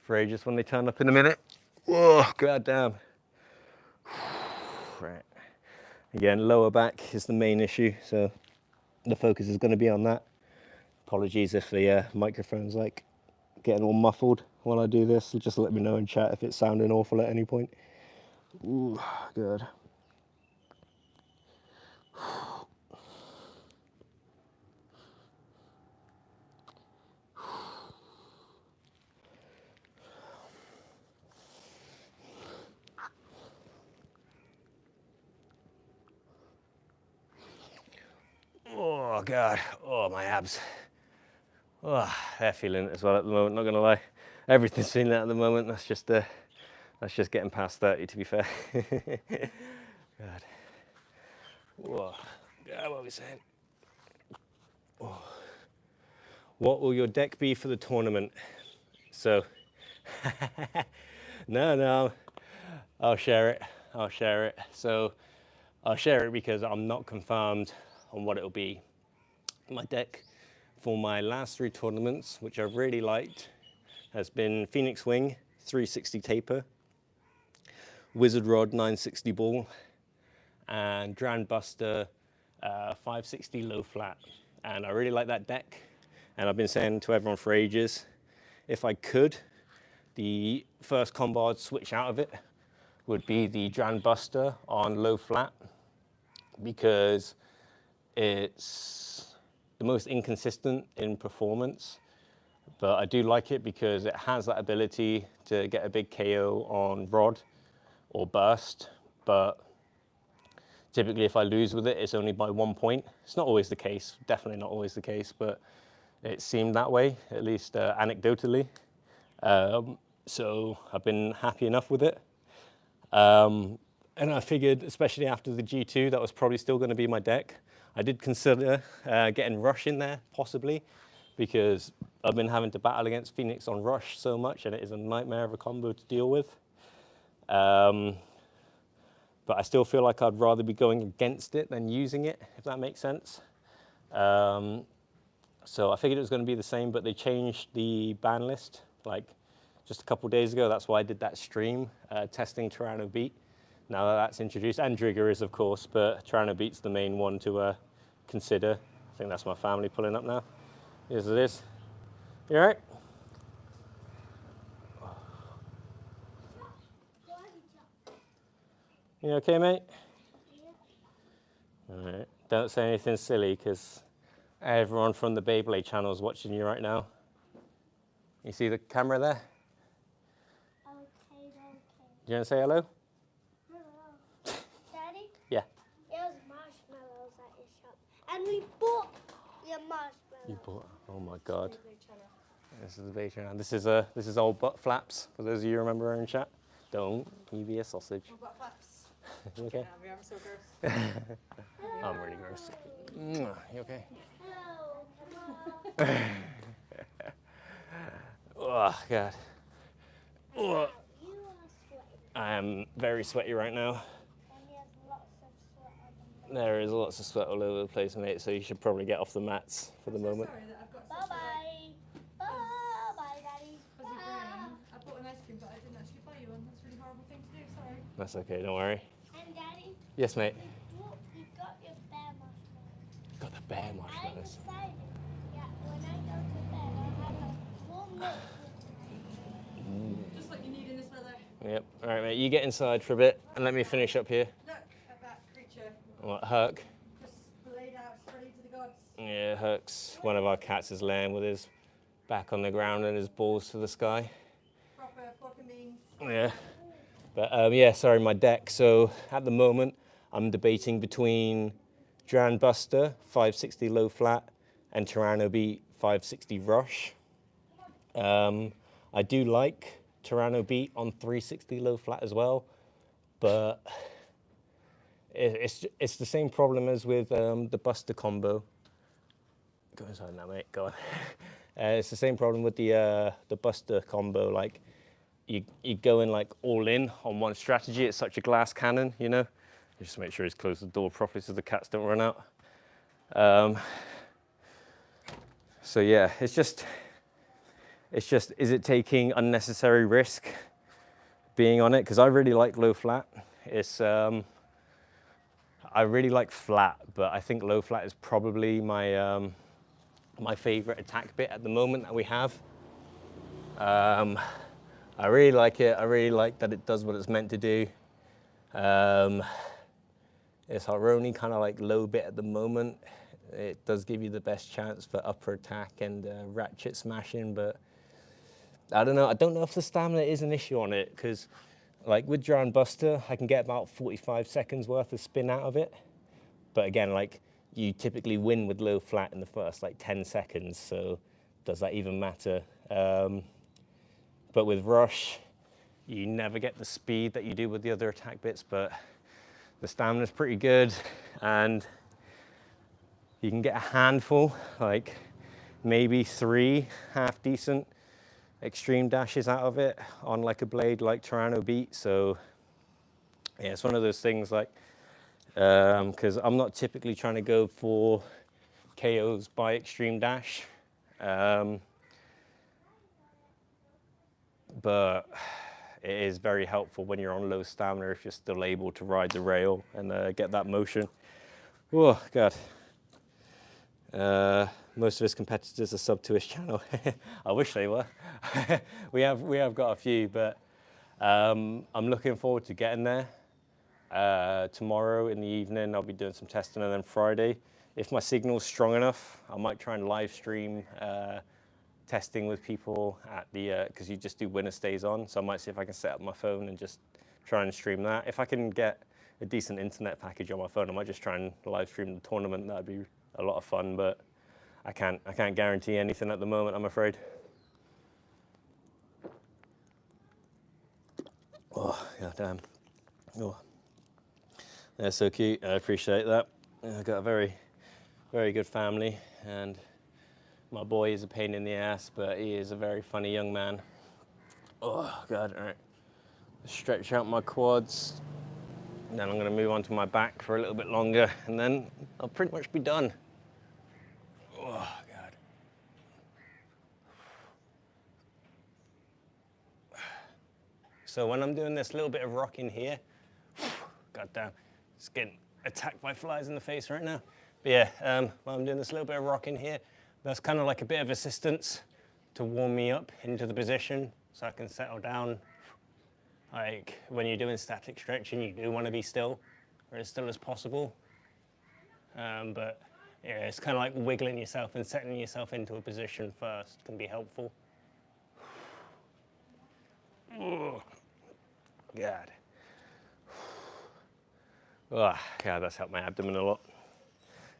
for ages when they turn up in a minute. Oh, god damn. Right. Again, lower back is the main issue, so the focus is going to be on that. Apologies if the microphone's like getting all muffled while I do this. Just let me know in chat if it's sounding awful at any point. Ooh, good. Oh god, oh my abs. Oh, they're feeling it as well at the moment, not gonna lie. Everything's feeling it at the moment. That's just getting past 30 to be fair. God. Whoa. Yeah, what are we saying? Oh. What will your deck be for the tournament? So no, I'll share it. So I'll share it because I'm not confirmed on what it'll be. My deck for my last 3 tournaments, which I've really liked, has been Phoenix Wing 360 taper, Wizard Rod 960 ball, and Grand Buster 560 low flat. And I really like that deck. And I've been saying to everyone for ages, if I could, the first combo I'd switch out of it would be the Grand Buster on low flat, because it's the most inconsistent in performance, but I do like it because it has that ability to get a big KO on rod or burst, but typically if I lose with it, it's only by 1 point. It's not always the case, definitely not always the case, but it seemed that way, at least anecdotally. So I've been happy enough with it. And I figured, especially after the G2, that was probably still going to be my deck. I did consider getting Rush in there, possibly, because I've been having to battle against Phoenix on Rush so much, and it is a nightmare of a combo to deal with. but I still feel like I'd rather be going against it than using it, if that makes sense. So I figured it was going to be the same, but they changed the ban list like just a couple days ago. That's why I did that stream testing Tyranno Beat. Now that that's introduced, and Drigger is of course, but Tyranno Beat's the main one to consider. I think that's my family pulling up now. Yes, it is. You all right? You okay, mate? All right. Don't say anything silly, because everyone from the Beyblade channel is watching you right now. You see the camera there? Okay. Do you want to say hello? Hello. Daddy? Yeah. There's marshmallows at your shop. And we bought your marshmallows. You bought. Oh my God. This is the Beyblade channel. This is old butt flaps. For those of you who remember in chat, don't you be a sausage. What about flaps? You okay? Yeah, I'm so gross. I'm really gross. You okay? Hello. Oh God. Oh, You are sweating. I am very sweaty right now. And there's lots of sweat on the There is lots of sweat all over the place, mate. So you should probably get off the mats for the moment. Sorry that I've got Bye-bye. Bye-bye, Daddy. fuzzy brain. I bought an ice cream, but I didn't actually buy you one. That's a really horrible thing to do. Sorry. That's okay. Don't worry. And Daddy, Yes, mate. you got your bear marshmallows. Got the bear I marshmallows. decided that when I go to bed, I have a full milk with Just like you need in this weather. Yep. All right, mate. You get inside for a bit and let me finish up here. Look at that creature. What, Herc? Just laid out ready to the gods. Yeah, Herc's one of our cats is laying with his back on the ground and his balls to the sky. Proper pork and beans. Yeah. But yeah, sorry, my deck. So at the moment, I'm debating between Dran Buster 560 low flat and Tyranno Beat 560 rush. I do like Tyranno Beat on 360 low flat as well, but it's the same problem as with the Buster combo. Go inside now, mate. Go on. It's the same problem with the Buster combo. Like you go in like all in on one strategy. It's such a glass cannon, you know. You just make sure he's closed the door properly so the cats don't run out. So yeah, it's just, is it taking unnecessary risk being on it? Because I really like low flat. It's, I really like flat, but I think low flat is probably my, my favorite attack bit at the moment that we have. I really like it. I really like that it does what it's meant to do. It's our only kind of like low bit at the moment. It does give you the best chance for upper attack and ratchet smashing, but I don't know. I don't know if the stamina is an issue on it, because like with Dran Buster, I can get about 45 seconds worth of spin out of it. But again, like you typically win with low flat in the first like 10 seconds. So does that even matter? But with rush, you never get the speed that you do with the other attack bits, but the stamina's pretty good, and you can get a handful, like maybe 3 half decent extreme dashes out of it on like a blade like Tyranno Beat. So yeah, it's one of those things like, because I'm not typically trying to go for KOs by extreme dash. But it is very helpful when you're on low stamina if you're still able to ride the rail and get that motion. Oh, God. Most of his competitors are sub to his channel. I wish they were. we have got a few, but I'm looking forward to getting there. Tomorrow in the evening, I'll be doing some testing, and then Friday, if my signal's strong enough, I might try and live stream testing with people at the, because you just do winner stays on. So I might see if I can set up my phone and just try and stream that. If I can get a decent internet package on my phone, I might just try and live stream the tournament. That'd be a lot of fun, but I can't guarantee anything at the moment, I'm afraid. Oh, goddamn. Oh, they're so cute. I appreciate that. I've got a very, very good family, and my boy is a pain in the ass, but he is a very funny young man. Oh, God, all right. Stretch out my quads. Then I'm going to move on to my back for a little bit longer, and then I'll pretty much be done. Oh, God. So when I'm doing this little bit of rocking here, God damn, just getting attacked by flies in the face right now. But yeah, when I'm doing this little bit of rocking here, that's kind of like a bit of assistance to warm me up into the position so I can settle down. Like when you're doing static stretching, you do want to be still, or as still as possible. But yeah, it's kind of like wiggling yourself and setting yourself into a position first can be helpful. Oh, God. Oh, God, that's helped my abdomen a lot.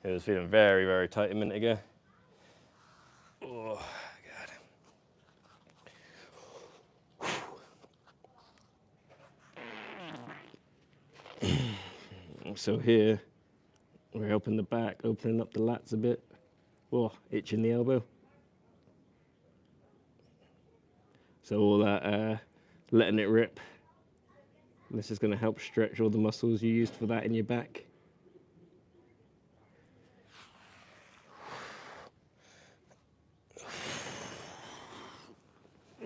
It was feeling very, very tight a minute ago. Oh, God. So here, we're helping the back, opening up the lats a bit. Oh, itching the elbow. So all that, letting it rip. This is going to help stretch all the muscles you used for that in your back.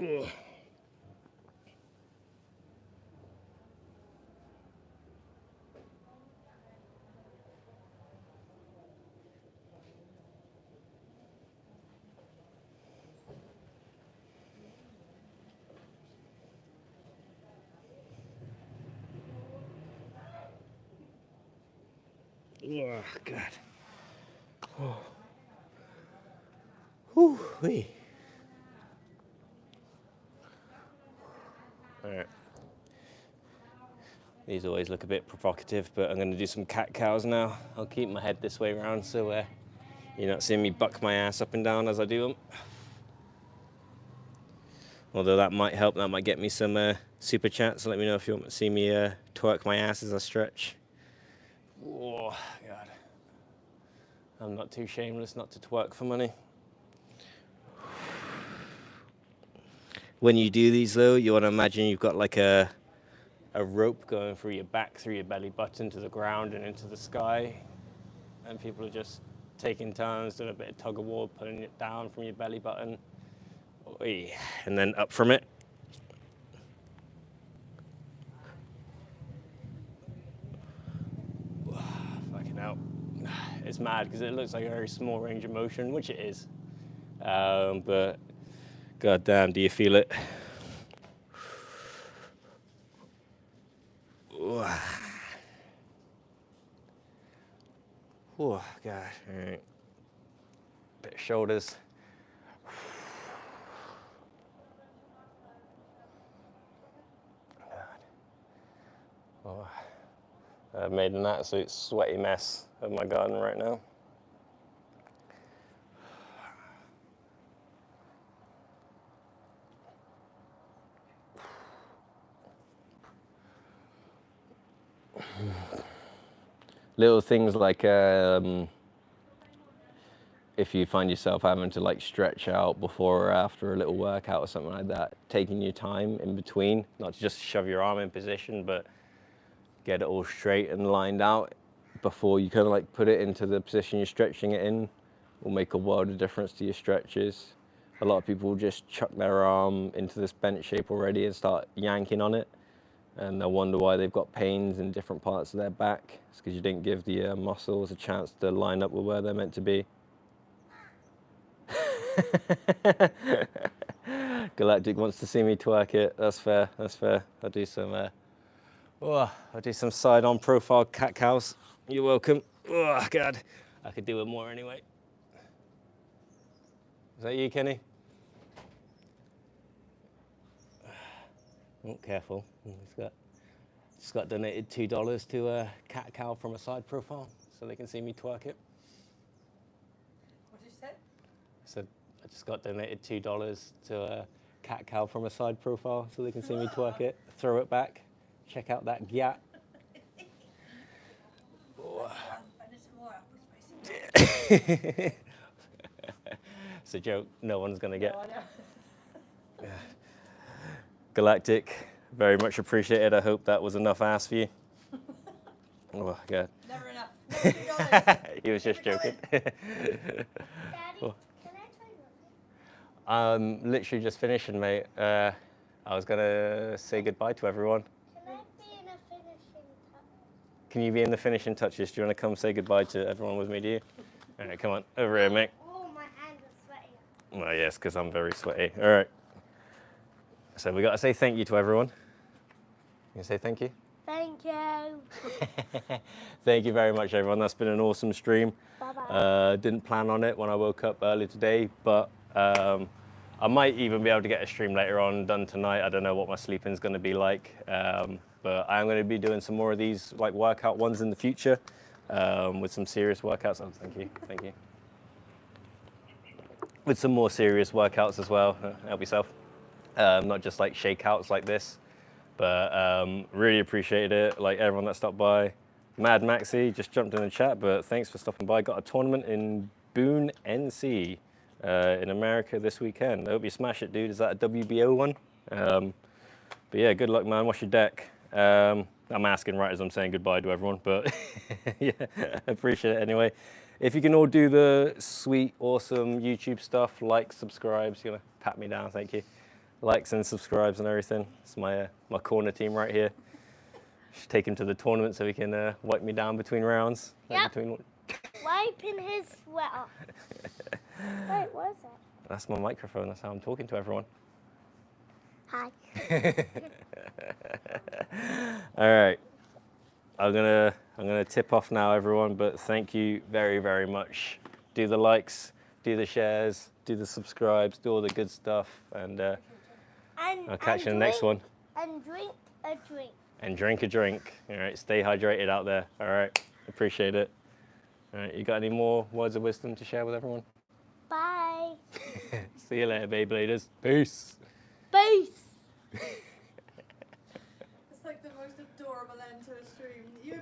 Ugh. Oh, God. Oh. Whew-wee. All right. These always look a bit provocative, but I'm going to do some cat cows now. I'll keep my head this way around so you're not seeing me buck my ass up and down as I do them. Although that might help, that might get me some super chats. So let me know if you want to see me twerk my ass as I stretch. Oh, God. I'm not too shameless not to twerk for money. When you do these though, you want to imagine you've got like a rope going through your back, through your belly button to the ground and into the sky. And people are just taking turns, doing a bit of tug of war, pulling it down from your belly button. And then up from it. Fucking hell. It's mad because it looks like a very small range of motion, which it is. But god damn, do you feel it? Oh, God. All right. Bit of shoulders. Oh, I've made an absolute sweaty mess of my garden right now. Little things like if you find yourself having to like stretch out before or after a little workout or something like that, taking your time in between, not to just shove your arm in position, but get it all straight and lined out before you kind of like put it into the position you're stretching it in will make a world of difference to your stretches. A lot of people just chuck their arm into this bent shape already and start yanking on it, and they'll wonder why they've got pains in different parts of their back. It's because you didn't give the muscles a chance to line up with where they're meant to be. Galactic wants to see me twerk it. That's fair. That's fair. I'll do some side-on profile cat cows. You're welcome. Oh God, I could do it more anyway. Is that you, Kenny? Oh, careful. Just got donated $2 to a cat cow from a side profile, so they can see me twerk it. What did you say? So I just got donated $2 to a cat cow from a side profile, so they can see me twerk it. Throw it back. Check out that gyat. It's a joke. No one's gonna get. No, I know. Yeah. Galactic, very much appreciated. I hope that was enough ass for you. Oh, God. Never enough. Never $2. He was just joking. Daddy, Oh. can I try one? Literally just finishing, mate. I was gonna say goodbye to everyone. Can I be in a finishing touch? Can you be in the finishing touches? Do you want to come say goodbye to everyone with me, do you? All right, come on, over here, mate. Oh, my hands are sweaty. Well, yes, because I'm very sweaty. All right. So we got to say thank you to everyone. You can say thank you? Thank you. Thank you very much, everyone. That's been an awesome stream. Bye-bye. Didn't plan on it when I woke up early today, but I might even be able to get a stream later on done tonight. I don't know what my sleeping's going to be like, but I'm going to be doing some more of these like workout ones in the future with some serious workouts. Oh, thank you. With some more serious workouts as well. Help yourself. Not just like shakeouts like this, but really appreciate it. Like everyone that stopped by. Mad Maxi just jumped in the chat, but thanks for stopping by. Got a tournament in Boone, NC in America this weekend. I hope you smash it, dude. Is that a WBO one? But yeah, good luck, man. Wash your deck. I'm asking right as I'm saying goodbye to everyone, but yeah, appreciate it anyway. If you can all do the sweet, awesome YouTube stuff, like, subscribes, you're gonna pat me down, thank you. Likes and subscribes and everything. It's my corner team right here. Should take him to the tournament so he can wipe me down between rounds. Yep. Between... Wiping his sweat off. Wait, what is that? That's my microphone. That's how I'm talking to everyone. Hi. All right. I'm gonna tip off now, everyone. But thank you very, very much. Do the likes, do the shares, do the subscribes, do all the good stuff, and I'll catch you in the next one. And drink a drink. And drink a drink. All right. Stay hydrated out there. All right. Appreciate it. All right. You got any more words of wisdom to share with everyone? Bye. See you later, Beybladers. Peace. Peace. It's like the most adorable end to a stream. You